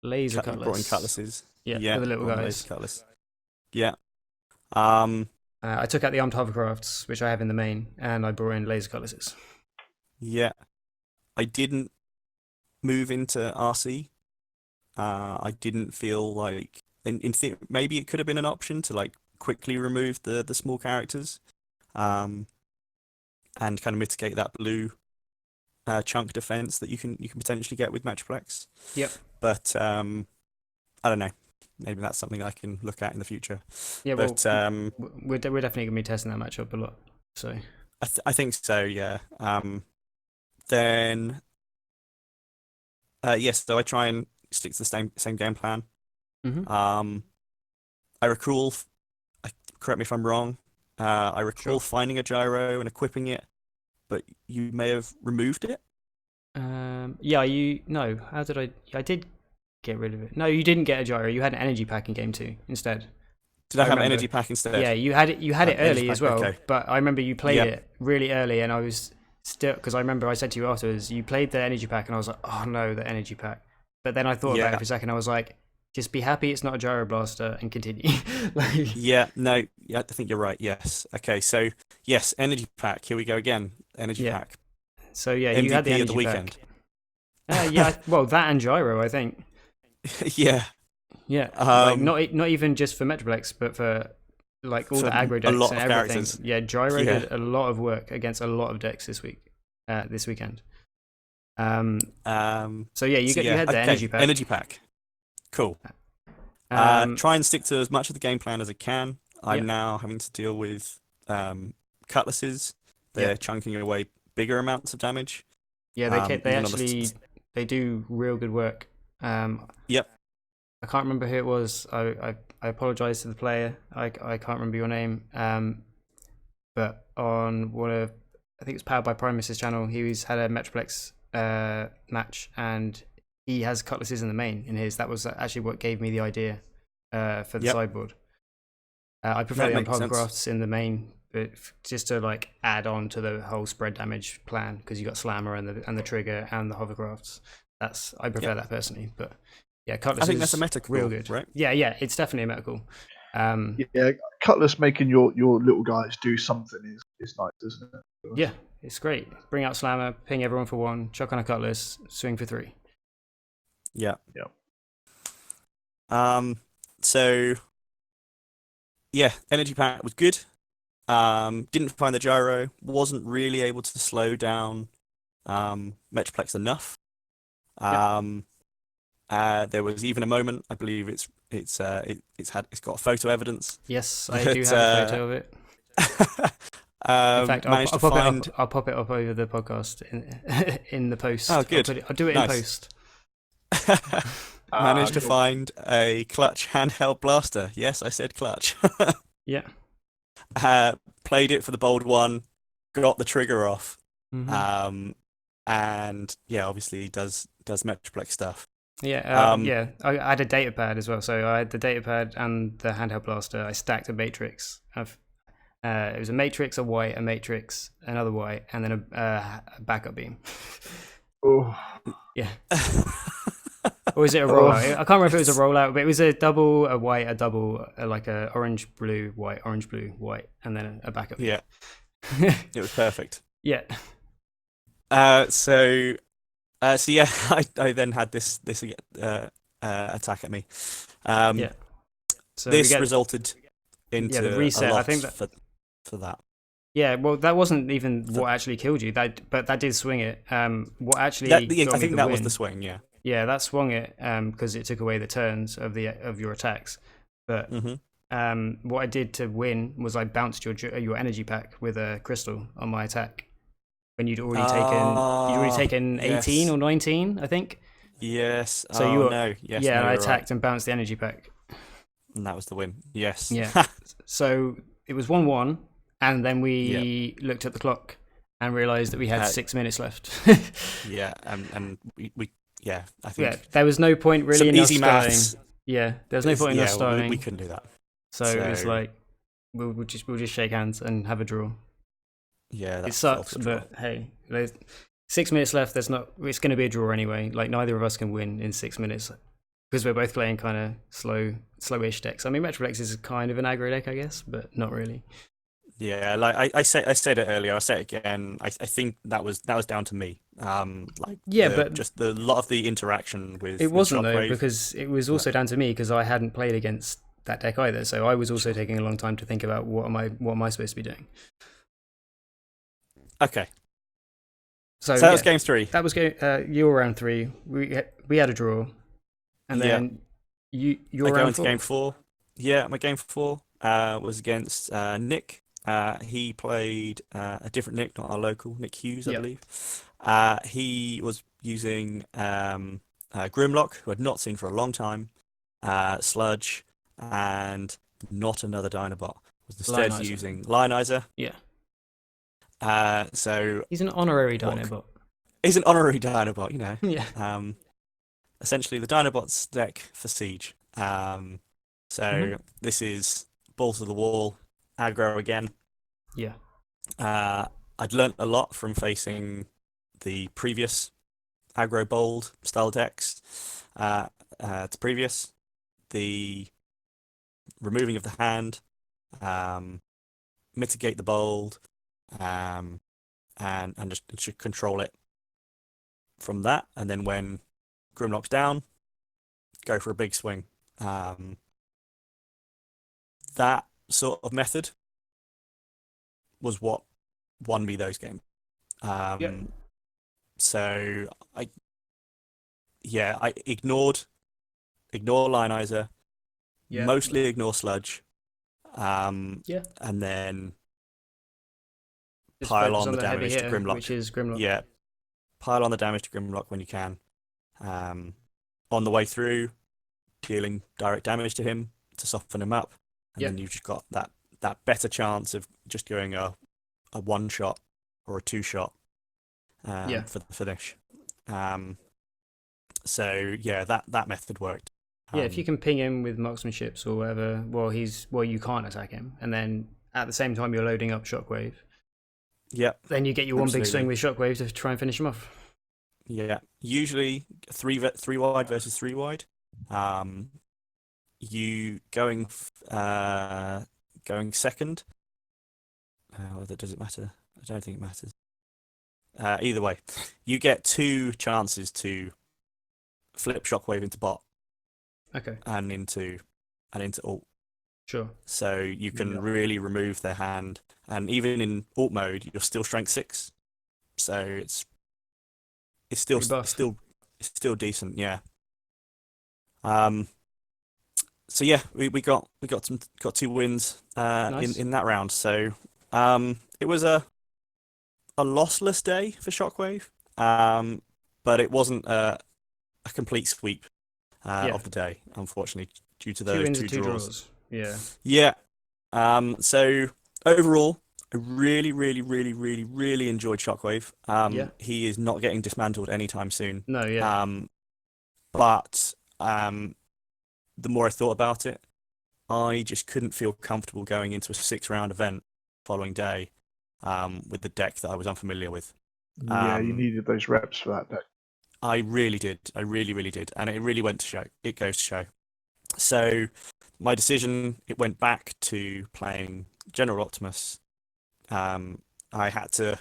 Laser cutlass. Brought in cutlasses. Yeah, for the little guys. Laser cutlass. Yeah. I took out the armed hovercrafts, which I have in the main, and I brought in laser cutlasses. Yeah. I didn't move into RC. I didn't feel like maybe it could have been an option to like quickly remove the small characters, and kind of mitigate that blue chunk defense that you can potentially get with Metroplex. Yep. But I don't know. Maybe that's something I can look at in the future. Yeah, but we're definitely gonna be testing that matchup a lot. So I think so. Yeah. Then yes, so I try and stick to the same game plan. Hmm. Um, I recall, correct me if I'm wrong. I recall Sure. finding a gyro and equipping it, but you may have removed it. Yeah, no. How did I? I did get rid of it. No, you didn't get a gyro. You had an energy pack in game 2 instead. Did I have remember. energy pack instead? Yeah, you had it. You had it Energy early as pack, well. okay. But I remember you played Yep. it really early, and I was still because I remember I said to you afterwards, you played the energy pack, and I was like, oh no, the energy pack. But then I thought about Yeah. it for a second. I was like, just be happy it's not a gyro blaster and continue. Like, Yeah, no, yeah, I think you're right. Yes. Okay, so yes, energy pack. Here we go again. Energy Yeah. pack. so yeah, you had the MVP energy of the weekend. pack. Yeah, well, that and gyro, I think. Yeah. Yeah, like Um, not even just for Metroplex, but for like all For the aggro a decks lot and of everything. characters. Yeah, gyro Yeah. did a lot of work against a lot of decks this weekend. So yeah, you so had the okay, energy pack. Energy pack. Cool. Um, Try and stick to as much of the game plan as I can. I'm Yep. now having to deal with cutlasses. They're Yep. chunking away bigger amounts of damage. yeah, they even on the actually they do real good work. Yep. I can't remember who it was. I apologize to the player. I can't remember your name. But on one of I think it's Powered by Primus's channel, he's had a Metroplex match, and he has cutlasses in the main in his. That was actually what gave me the idea for the Yep. sideboard. I prefer That the makes sense. hovercrafts in the main, but just to like add on to the whole spread damage plan, because you got Slammer and the trigger and the hovercrafts. I prefer that personally, but yeah, cutlass. I think that's a meta real call, good, right? Yeah, it's definitely a medical. Yeah, Cutlass making your little guys do something is nice, isn't it? Yeah, it's great. Bring out Slammer, ping everyone for 1, chuck on a cutlass, swing for 3. Yeah. Yeah. So yeah, energy pack was good. Didn't find the gyro. Wasn't really able to slow down Metroplex enough. There was even a moment, I believe it's got a photo evidence. Yes, I do have a photo of it. In fact, managed to find. I'll pop it up over the podcast in the post. Oh, good. I'll do it Nice. in post. Managed to cool. find a clutch handheld blaster. Yes, I said clutch. Yeah. Played it for the bold one, got the trigger off, Mhm. and yeah, obviously does Metroplex stuff. Yeah, yeah. I had a data pad as well, so I had the data pad and the handheld blaster. I stacked a matrix. It was a matrix, a white, a matrix, another white, and then a backup beam. Oh, Yeah. Or was it a rollout? I can't remember if it was a rollout, but it was a double, a white, a double, like a orange, blue, white, orange, blue, white, and then a backup. Yeah, it was perfect. Yeah. So yeah, I then had this attack at me. Yeah. So we This get, resulted into the reset, a I loss think that- for that. yeah, well, that wasn't even what actually killed you. But that did swing it. What actually I got me think the that was win- the swing. Yeah. Yeah, that swung it because it took away the turns of your attacks. But Mm-hmm. what I did to win was I bounced your energy pack with a crystal on my attack when you'd already taken 18 yes. or 19, I think. Yes. So oh, you were, no. Yes. yeah, no, and I you're attacked right. and bounced the energy pack. And that was the win. Yes. Yeah. So it was 1-1, and then we looked at the clock and realised that we had 6 minutes left. Yeah. And we I think Yeah, there was no point really some in us easy starting. maths. Yeah, there was no point in us Yeah, starting. we couldn't do that. So it was So- like we'll just shake hands and have a draw. Yeah. It That's sucks, the draw. but hey, there's 6 minutes left. It's going to be a draw anyway. Like neither of us can win in 6 minutes because we're both playing kind of slowish decks. I mean, Metroplex is kind of an aggro deck, I guess, but not really. Yeah, like I said it earlier. I'll say it again. I think that was down to me. Yeah, but but just a lot of the interaction with it wasn't though, Shockwave. because it was also down to me because I hadn't played against that deck either. So I was also taking a long time to think about what am I supposed to be doing. Okay, So, that was game 3. That was you were round 3. We had a draw, and then you're I go round into 4. game 4. Yeah, my game 4 was against Nick He played a different Nick, not our local, Nick Hughes, I Yeah. believe. He was using Grimlock, who I'd not seen for a long time, Sludge, and not another Dinobot. Was instead Lionizer. using Lionizer. Yeah. So He's an honorary What? Dinobot. he's an honorary Dinobot, you know. Yeah. Essentially the Dinobot's deck for Siege. So this is balls to the wall, aggro again. Yeah. I'd learnt a lot from facing the previous aggro bold style decks. To previous, the removing of the hand, mitigate the bold, and just control it from that. And then when Grimlock's down, go for a big swing. That sort of method was what won me those games. So I ignore Lionizer, Yeah. mostly ignore Sludge, Yeah. and then Just pile focus on the heavy damage to hitter, Grimlock. which is Grimlock. Yeah, pile on the damage to Grimlock when you can. On the way through, dealing direct damage to him to soften him up, and Yeah. then you've just got that better chance of just going a one shot or a two shot Yeah. for the finish. So yeah, that method worked. Yeah, if you can ping him with marksmanships or whatever, well, you can't attack him, and then at the same time you're loading up Shockwave. Yeah. Then you get your one big swing Absolutely. with Shockwave to try and finish him off. Yeah, usually three wide versus three wide. You going second. Does it matter? I don't think it matters. Either way, you get two chances to flip Shockwave into bot Okay, and into ult. sure. So you can Yeah. really remove their hand, and even in ult mode, you're still strength 6. So it's still Pretty buff. it's still decent, yeah. So yeah, we got 2 wins Nice. in that round. So it was a lossless day for Shockwave, but it wasn't a complete sweep Yeah. of the day, unfortunately, due to 2 those wins two and 2 draws. draws. Yeah. Yeah. So overall, I really, really, really, really, really enjoyed Shockwave. Yeah. He is not getting dismantled anytime soon. No, yeah. But the more I thought about it, I just couldn't feel comfortable going into a 6-round event following day with the deck that I was unfamiliar with. Yeah, you needed those reps for that deck. I really did. I really, really did. And it really went to show. It goes to show. So my decision, it went back to playing General Optimus. I had to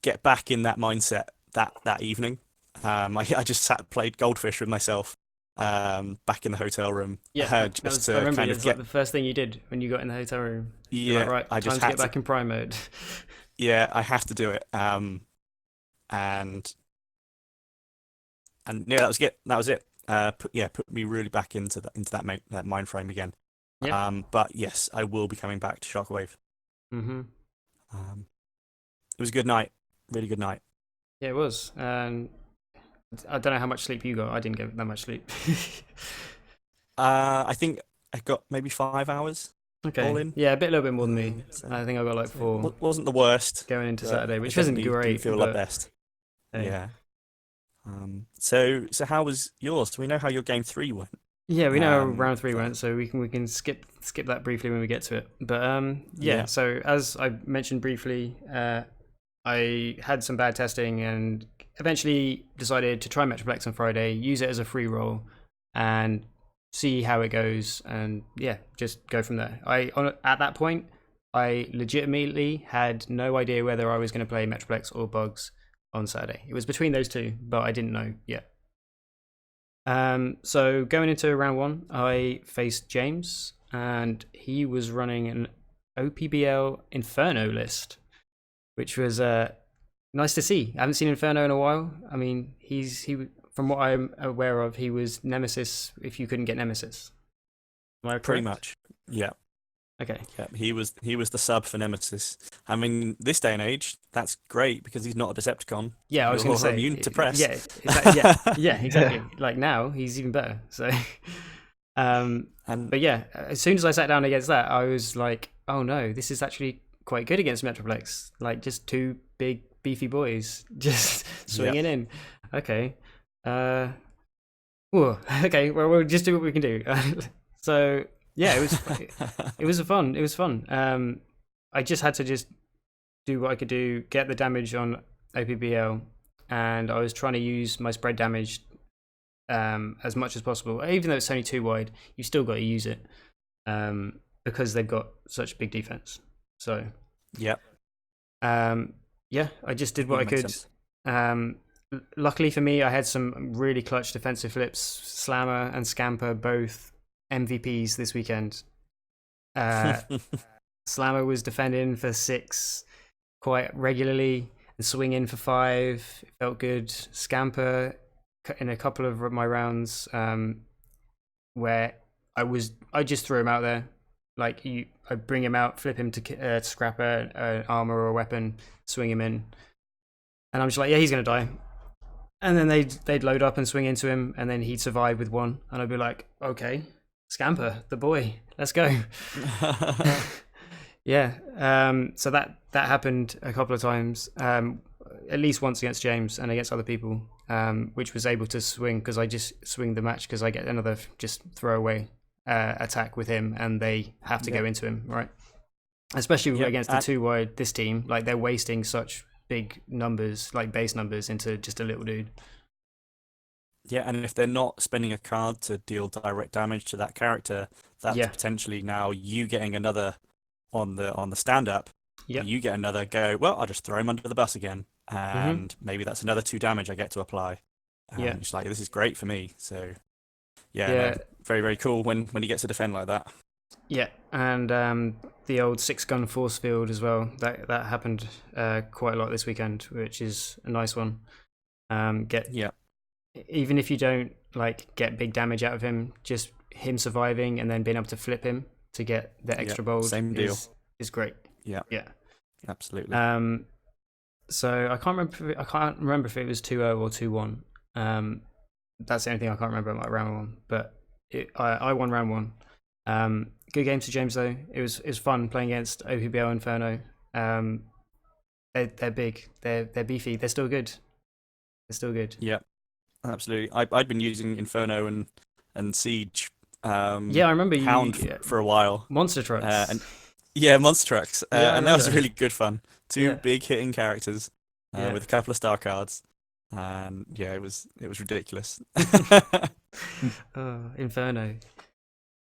get back in that mindset that evening. I just played Goldfish with myself back in the hotel room. Yeah, just I to remember kind it's of like get. the first thing you did when you got in the hotel room. You're Yeah, like, right, I just time to had get back in prime mode. Yeah, I have to do it. And yeah, that was it. That was it. Put me really back into that mind frame again. Yeah. But yes, I will be coming back to Shockwave. Mm-hmm. It was a good night, really good night. Yeah, it was. I don't know how much sleep you got. I didn't get that much sleep. I think I got maybe 5 hours. Okay. All in. Yeah, a little bit more than me. So- I think I got like 4 Wasn't the worst. going into but Saturday, I which wasn't definitely great. didn't feel but, the best. hey. Yeah. So how was yours? Do we know how your game 3 went? Yeah, we know how Um, round 3 but- went, so we can skip that briefly when we get to it. But yeah. Yeah. So as I mentioned briefly, I had some bad testing and eventually decided to try Metroplex on Friday, use it as a free roll, and see how it goes, and yeah, just go from there. At that point, I legitimately had no idea whether I was going to play Metroplex or Bugs on Saturday. It was between those two, but I didn't know yet. So going into round 1, I faced James, and he was running an OPBL Inferno list, which was nice to see. I haven't seen Inferno in a while. I mean, he from what I'm aware of, he was Nemesis if you couldn't get Nemesis. Am I Pretty correct? much. Yeah. Okay. Yeah, he was the sub for Nemesis. I mean, this day and age, that's great because he's not a Decepticon. Yeah, I was going to You're say. immune to press. Yeah, exactly. Yeah, exactly. Like now, he's even better. So, And but yeah, as soon as I sat down against that, I was like, oh no, this is actually quite good against Metroplex. Like just two big beefy boys just swinging in. Okay. Whoa. Okay. Well, we'll just do what we can do. So yeah, it was fun. I just had to just do what I could do, get the damage on OPBL, and I was trying to use my spread damage as much as possible. Even though it's only 2 wide, you still got to use it because they've got such big defense. So yeah, yeah, I just did what I could. Luckily for me, I had some really clutch defensive flips. Slammer and Scamper both MVPs this weekend. Slammer was defending for 6 quite regularly and swinging for 5. It felt good. Scamper in a couple of my rounds where I just threw him out there. Like I bring him out, flip him to scrap an armor or a weapon, swing him in, and I'm just like, yeah, he's gonna die. And then they'd load up and swing into him, and then he'd survive with 1, and I'd be like, okay, Scamper, the boy, let's go. Yeah. So that happened a couple of times, at least once against James and against other people, which was able to swing because I just swing the match because I get another just throwaway attack with him, and they have to go into him, right? Especially against the 2 wide, this team, like they're wasting such big numbers, like base numbers, into just a little dude. Yeah, and if they're not spending a card to deal direct damage to that character, that's potentially now you getting another on the stand up. Yeah, you get another go. Well, I'll just throw him under the bus again, and maybe that's another 2 damage I get to apply. It's like, this is great for me. So no, very, very cool when he gets to defend like that. Yeah, and the old 6-gun force field as well. That happened quite a lot this weekend, which is a nice one. Even if you don't like get big damage out of him, just him surviving and then being able to flip him to get the extra bold is great. Yeah, absolutely. So I can't remember if it was 2-0 or 2-1. That's the only thing I can't remember about round 1. But I won round 1. Good game to James though. It was fun playing against OPBL Inferno. They're big. They're beefy. They're still good. Yeah, absolutely. I'd been using Inferno and Siege. I remember Hound for a while. Monster Trucks. Monster Trucks. And that was really good fun. 2 big hitting characters with a couple of star cards. And it was ridiculous. Inferno.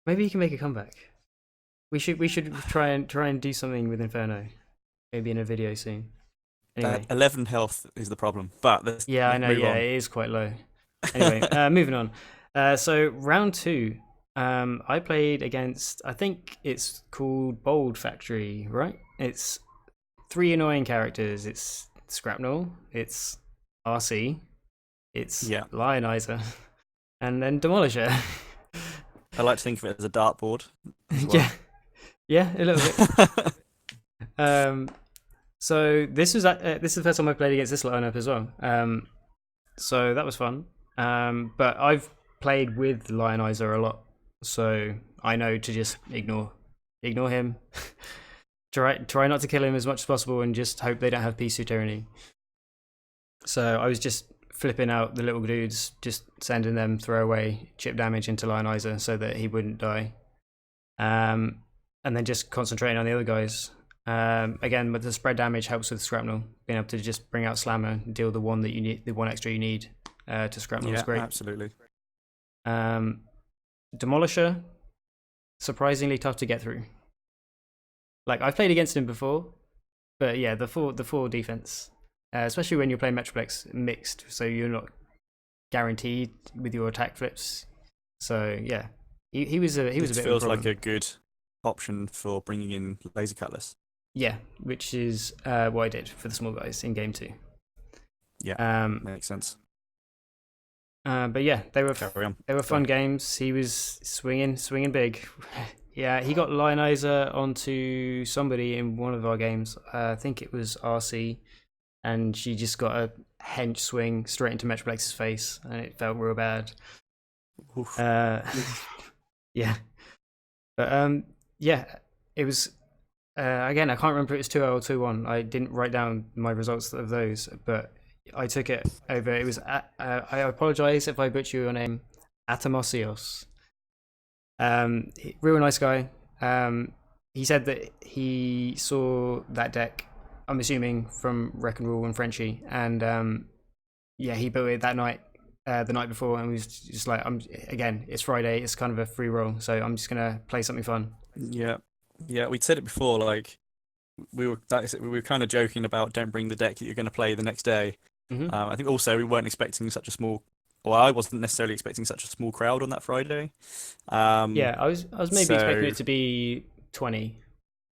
Maybe you can make a comeback. We should try and do something with Inferno. Maybe in a video soon. Anyway. 11 health is the problem, but I know. Yeah, it is quite low. Anyway, moving on. So round 2, I played against, I think it's called Bold Factory, right? It's 3 annoying characters. It's Scrapnel, it's RC, it's Lionizer, and then Demolisher. I like to think of it as a dartboard. Well. Yeah, a little bit. So this is the first time I played against this lineup as well. So that was fun. But I've played with Lionizer a lot, so I know to just ignore him. Try not to kill him as much as possible, and just hope they don't have Pisu Tyranny. So I was just flipping out the little dudes, just sending them throwaway chip damage into Lionizer so that he wouldn't die. And then just concentrating on the other guys. Again, but the spread damage helps with Scrapnel. Being able to just bring out Slammer, deal the 1 that you need, the 1 extra you need to Scrapnel is great. Absolutely. Demolisher, surprisingly tough to get through. Like, I've played against him before, but yeah, the 4 defense, especially when you're playing Metroplex mixed, so you're not guaranteed with your attack flips. So yeah, he was a bit. It feels like a good option for bringing in Laser Cutlass. Yeah, which is what I did for the small guys in game 2. Yeah, makes sense. But yeah, they were fun games. He was swinging big. Yeah, he got Lionizer onto somebody in one of our games. I think it was RC, and she just got a hench swing straight into Metroplex's face, and it felt real bad. Oof. Yeah, but yeah, it was. Again, I can't remember if it was 2-0 or 2-1. I didn't write down my results of those, but I took it over. It was. I apologize if I butcher your name, Atamosios. Real nice guy. He said that he saw that deck, I'm assuming from Wreck and Rule and Frenchie, and yeah, he built it that night, the night before, and was just like, it's Friday, it's kind of a free roll, so I'm just gonna play something fun. Yeah, we'd said it before. Like we were kind of joking about don't bring the deck that you're going to play the next day. Mm-hmm. I think also we weren't expecting such a small. Well, I wasn't necessarily expecting such a small crowd on that Friday. Yeah, I was maybe so- expecting it to be 20.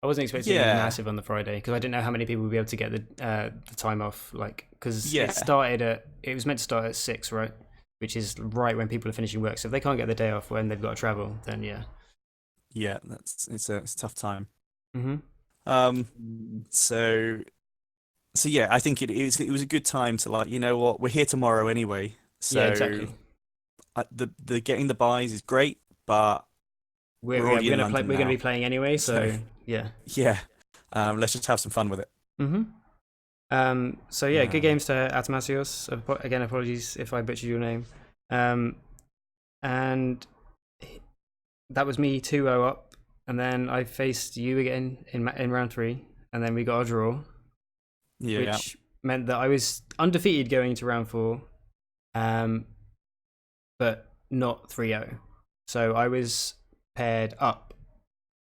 I wasn't expecting it to be Yeah. massive on the Friday because I didn't know how many people would be able to get the time off. Like, because Yeah. it was meant to start at 6, right? Which is right when people are finishing work. So if they can't get the day off when they've got to travel, then yeah. Yeah, it's a tough time. Mm-hmm. So yeah, I think it was a good time to, like, you know what, we're here tomorrow anyway. So Yeah, exactly. the getting the buys is great, but We're already in gonna play. London We're gonna now. be playing anyway. So So- yeah. yeah, let's just have some fun with it. Mm-hmm. So yeah, good Um, games to Atamasios. Again, apologies if I butchered your name. And that was me 2-0 up, and then I faced you again in round 3, and then we got a draw, Yeah, which meant that I was undefeated going into round 4, but not 3-0. So I was paired up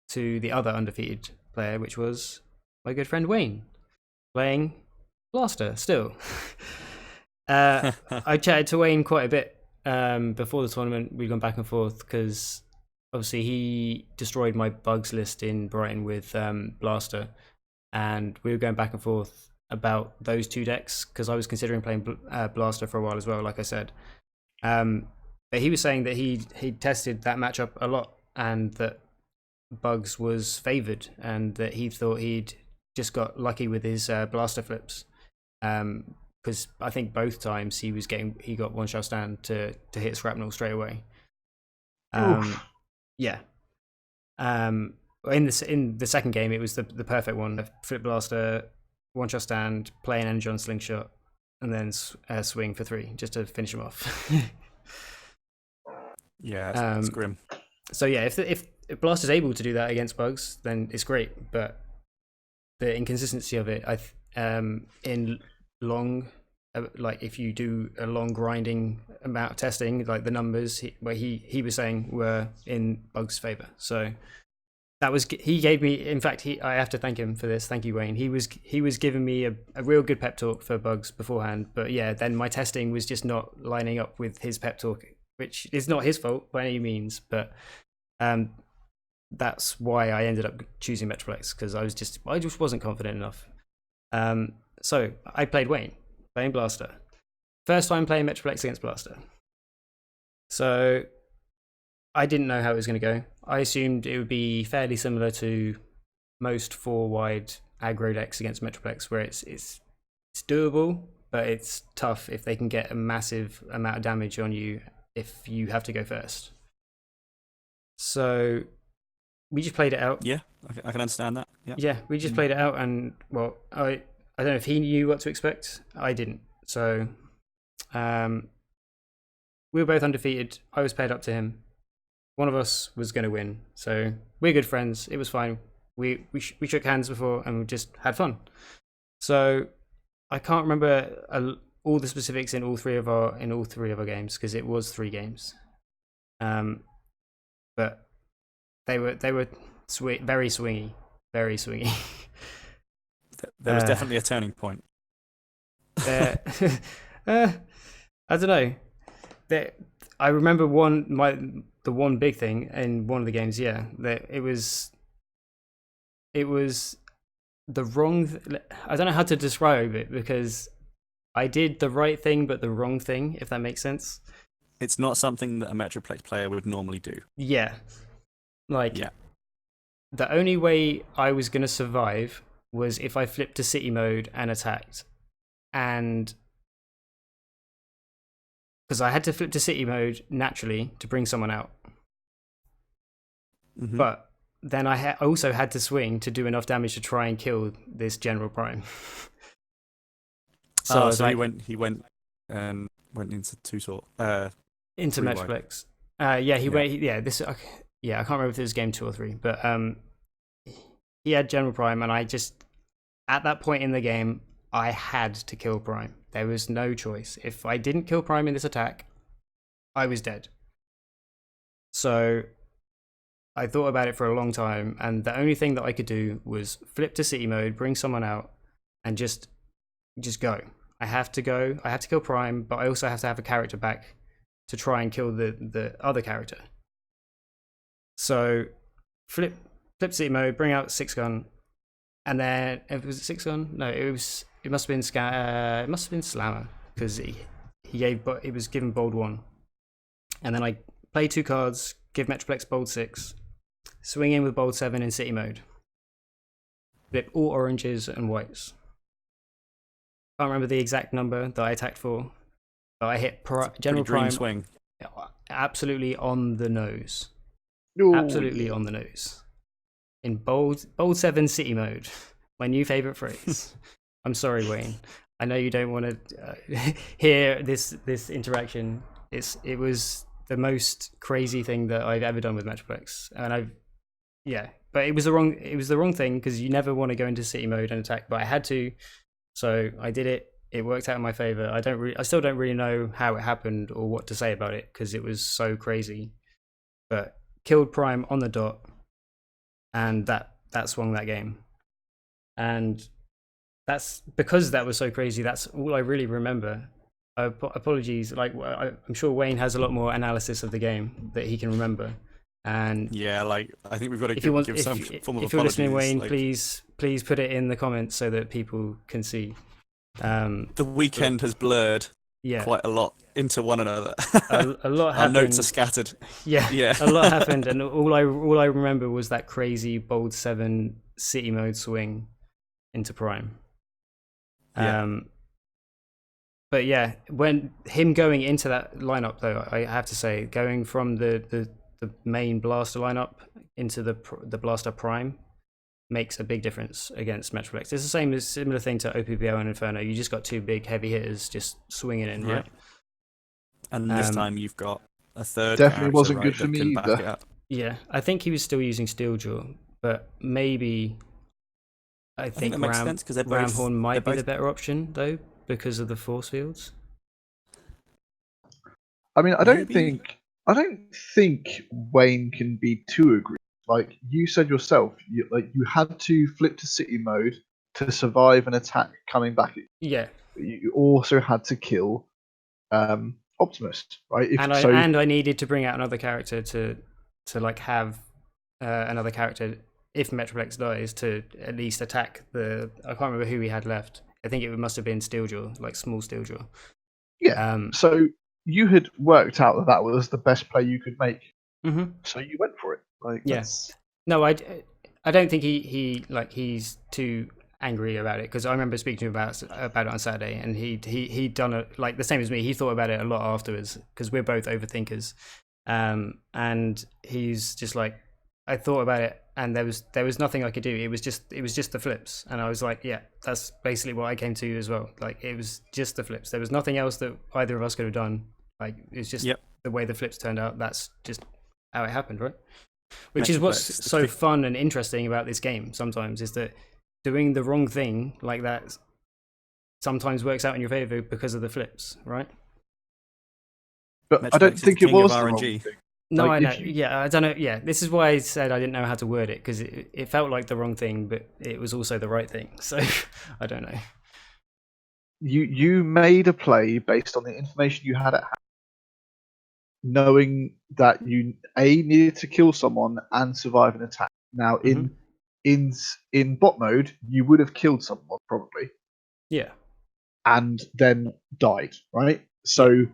to the other undefeated player, which was my good friend Wayne, playing Blaster still. I chatted to Wayne quite a bit before the tournament. We'd gone back and forth because obviously he destroyed my bugs list in Brighton with Blaster, and we were going back and forth about those two decks because I was considering playing Blaster for a while as well, like I said. But he was saying that he tested that matchup a lot and that Bugs was favoured and that he thought he'd just got lucky with his Blaster flips. Because I think both times he got one shot stand to hit Shrapnel straight away. Yeah. In the second game, it was the perfect one: flip Blaster, one shot stand, play an Energon Slingshot, and then swing for 3 just to finish him off. yeah, it's grim. So yeah, if Blaster's able to do that against Bugs, then it's great. But the inconsistency of it, in long, like if you do a long grinding amount of testing, like the numbers he was saying were in Bugs' favor. So he gave me. In fact, I have to thank him for this. Thank you, Wayne. He was giving me a real good pep talk for Bugs beforehand. But yeah, then my testing was just not lining up with his pep talk, which is not his fault by any means. But that's why I ended up choosing Metroplex because I just wasn't confident enough. So I played Wayne, playing Blaster. First time playing Metroplex against Blaster. So I didn't know how it was going to go. I assumed it would be fairly similar to most 4-wide aggro decks against Metroplex, where it's doable, but it's tough if they can get a massive amount of damage on you if you have to go first. So we just played it out. Yeah, I can understand that. Yeah. Yeah, we just played it out, and well, I don't know if he knew what to expect. I didn't. So we were both undefeated. I was paired up to him. One of us was going to win. So we're good friends. It was fine. We shook hands before and we just had fun. So I can't remember all the specifics in all three of our games because it was 3 games. But they were very swingy, very swingy. There was definitely a turning point. I don't know. I remember the one big thing in one of the games. Yeah, that it was the wrong. I don't know how to describe it because I did the right thing but the wrong thing. If that makes sense. It's not something that a Metroplex player would normally do. Yeah. Like, Yeah. the only way I was going to survive was if I flipped to city mode and attacked. And because I had to flip to city mode naturally to bring someone out. Mhm. But then I also had to swing to do enough damage to try and kill this General Prime. So I was so like, he went into two sort into 3-wide. Metroplex. He went. I can't remember if it was game 2 or 3, but he had General Prime, and I just at that point in the game I had to kill Prime. There was no choice. If I didn't kill Prime in this attack, I was dead. So I thought about it for a long time, and the only thing that I could do was flip to city mode, bring someone out, and just go. I have to go. I have to kill Prime, but I also have to have a character back to try and kill the other character. So flip city mode, bring out 6-gun, and then it was 6-gun. No, it must have been Slammer, because it was given bold 1, and then I play 2 cards, give Metroplex bold 6, swing in with bold 7 in city mode, flip all oranges and whites. Can't remember the exact number that I attacked for, but I hit General Green Prime swing. absolutely on the nose. Ooh, Absolutely on the nose. In bold 7 city mode. My new favorite phrase. I'm sorry, Wayne. I know you don't want to hear this interaction. It was the most crazy thing that I've ever done with Metroplex, and but it was the wrong thing, because you never want to go into city mode and attack, but I had to, so I did it. It worked out in my favor. I still don't really know how it happened or what to say about it, because it was so crazy, but killed Prime on the dot, and that swung that game. And that's because that was so crazy. That's all I really remember. Apologies, like I'm sure Wayne has a lot more analysis of the game that he can remember. And Yeah, like I think we've got to if you want, give some form of if you're listening, apologies, Wayne, like, please put it in the comments so that people can see. the weekend has blurred Yeah, quite a lot into one another. a lot Our happened. notes are scattered. Yeah, Yeah. a lot happened, and all I remember was that crazy bold 7 city mode swing into Prime. Yeah. But yeah, when him going into that lineup, though, I have to say, going from the main blaster lineup into the blaster Prime makes a big difference against Metroplex. It's the similar thing to OPBO and Inferno. You just got 2 big heavy hitters just swinging in, right? And this time you've got a third. Definitely character, wasn't right, good for that me can back either. it up. Yeah, I think he was still using Steeljaw, but maybe I think that makes sense, 'cause they're both- Ramhorn might they're be the both- better option, though, because of the force fields. I mean, I don't Maybe. think Wayne can be too aggressive. Like you said yourself, you had to flip to city mode to survive an attack coming back. Yeah, You also had to kill Optimus, right? and I needed to bring out another character to like have another character if Metroplex dies to at least attack the. I can't remember who we had left. I think it must have been Steeljaw, like small Steeljaw. Yeah. So you had worked out that was the best play you could make. Mm-hmm. So you went for it. Like, Yeah. that's... No, I don't think he's too angry about it, because I remember speaking to him about it on Saturday, and he'd done it like the same as me. He thought about it a lot afterwards, because we're both overthinkers, and he's just like, I thought about it, and there was nothing I could do. It was just the flips, and I was like, yeah, that's basically what I came to as well. Like, it was just the flips. There was nothing else that either of us could have done. Like, it's just the way the flips turned out. That's just how it happened, right? Which is what's so fun and interesting about this game sometimes, is that doing the wrong thing like that sometimes works out in your favor because of the flips, right? But I don't think it was the wrong thing. No, Like, I know. Yeah, I don't know. Yeah, this is why I said I didn't know how to word it, because it felt like the wrong thing, but it was also the right thing. So I don't know. You made a play based on the information you had at hand, knowing that you needed to kill someone and survive an attack. Now in bot mode, you would have killed someone probably, Yeah. and then died, right? So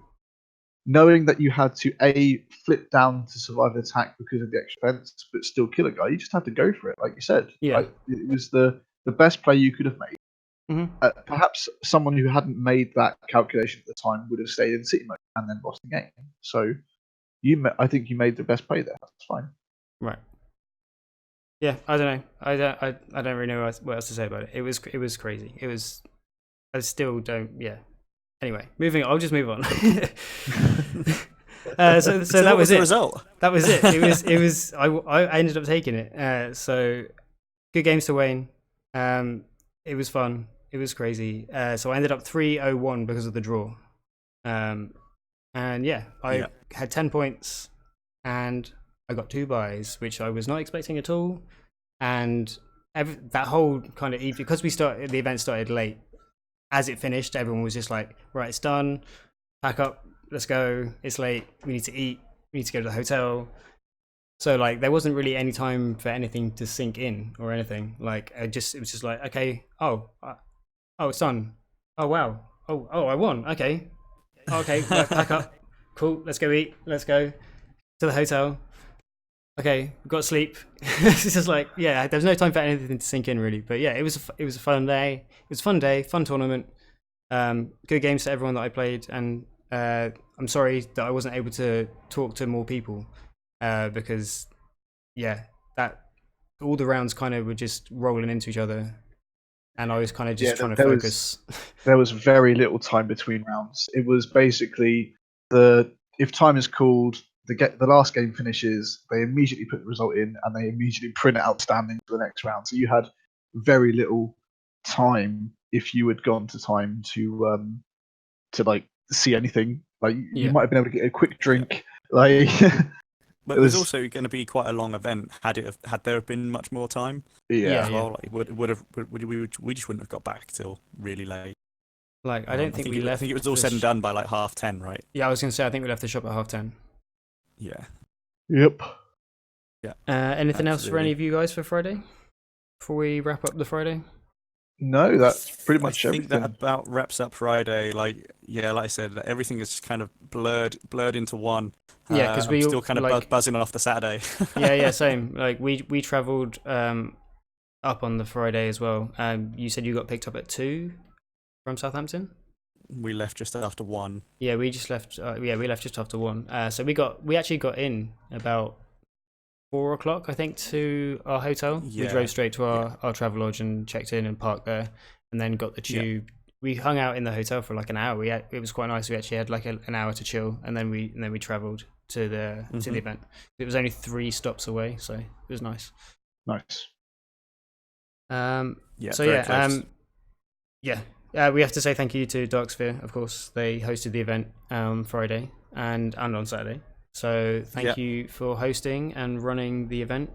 knowing that you had to flip down to survive an attack because of the extra fence, but still kill a guy, you just had to go for it, like you said. Yeah. Like, it was the best play you could have made. Mhm. Perhaps someone who hadn't made that calculation at the time would have stayed in city mode and then lost the game. So I think you made the best play there. That's fine. Right. Yeah, I don't know. I don't really know what else to say about it. It was crazy. I still don't. Yeah. Anyway, moving on. I'll just move on. So that was the it. result. That was it. It was. I ended up taking it. So good games to Wayne. It was fun. It was crazy. So I ended up 3-0-1 because of the draw. And yeah, I had 10 points, and I got 2 buys, which I was not expecting at all. And that whole kind of because the event started late. As it finished, everyone was just like, right, it's done. Pack up. Let's go. It's late. We need to eat. We need to go to the hotel. So like, there wasn't really any time for anything to sink in or anything. Like, it was just like, okay, it's done. Oh wow. Oh, I won. Okay. Right, pack up. Cool. Let's go eat. Let's go to the hotel. Okay, we've got to sleep. It's just like, yeah, there's no time for anything to sink in really. But yeah, it was a fun day. It was a fun day, fun tournament. Good games to everyone that I played, and I'm sorry that I wasn't able to talk to more people because yeah, that all the rounds kind of were just rolling into each other, and I was kind of just trying to focus. There was very little time between rounds. It was basically if time is called, the last game finishes, they immediately put the result in, and they immediately print it out standing for the next round. So you had very little time if you had gone to time to like see anything. Like you might have been able to get a quick drink. Like, but it was also going to be quite a long event. Had there been much more time? Yeah. Well, like, we just wouldn't have got back till really late. Like, I don't think we left. I think it was all said and done by like 10:30, right? Yeah, I was going to say I think we left the shop at 10:30. Yeah. Yep. Yeah. Anything else for any of you guys for Friday? Before we wrap up the Friday? No, that's pretty much everything. I think that about wraps up Friday. Like I said, everything is kind of blurred into one. Yeah, because we still kind of buzzing off the Saturday. yeah, same. Like we travelled up on the Friday as well. You said you got picked up at 2 from Southampton. We left just after 1. Yeah, we just left. We left just after 1. So we actually got in about 4 o'clock, I think, to our hotel. Yeah. We drove straight to our travel lodge and checked in and parked there, and then got the tube. Yeah. We hung out in the hotel for like an hour. It was quite nice. We actually had like an hour to chill, and then we travelled to the event. It was only 3 stops away, so it was nice. Nice. We have to say thank you to Darksphere, of course. They hosted the event Friday and on Saturday. So thank you for hosting and running the event.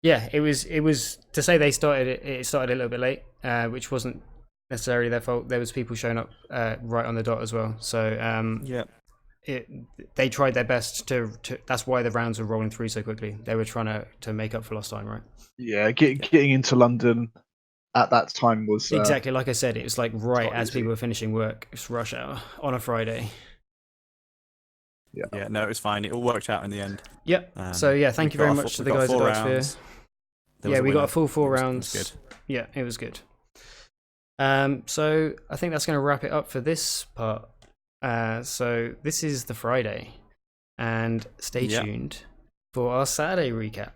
It was to say they started it started a little bit late, which wasn't necessarily their fault. There was people showing up right on the dot as well. So they tried their best to that's why the rounds were rolling through so quickly. They were trying to make up for lost time, right? Yeah, getting into London at that time was exactly like I said. It was like right as people were finishing work. It's rush hour on a Friday. Yeah, no, it was fine. It all worked out in the end. Yep. Thank you very much to the guys at Darksphere. Yeah, we got a full 4 rounds. It was good. Yeah, it was good. So I think that's going to wrap it up for this part. So this is the Friday, and stay tuned for our Saturday recap.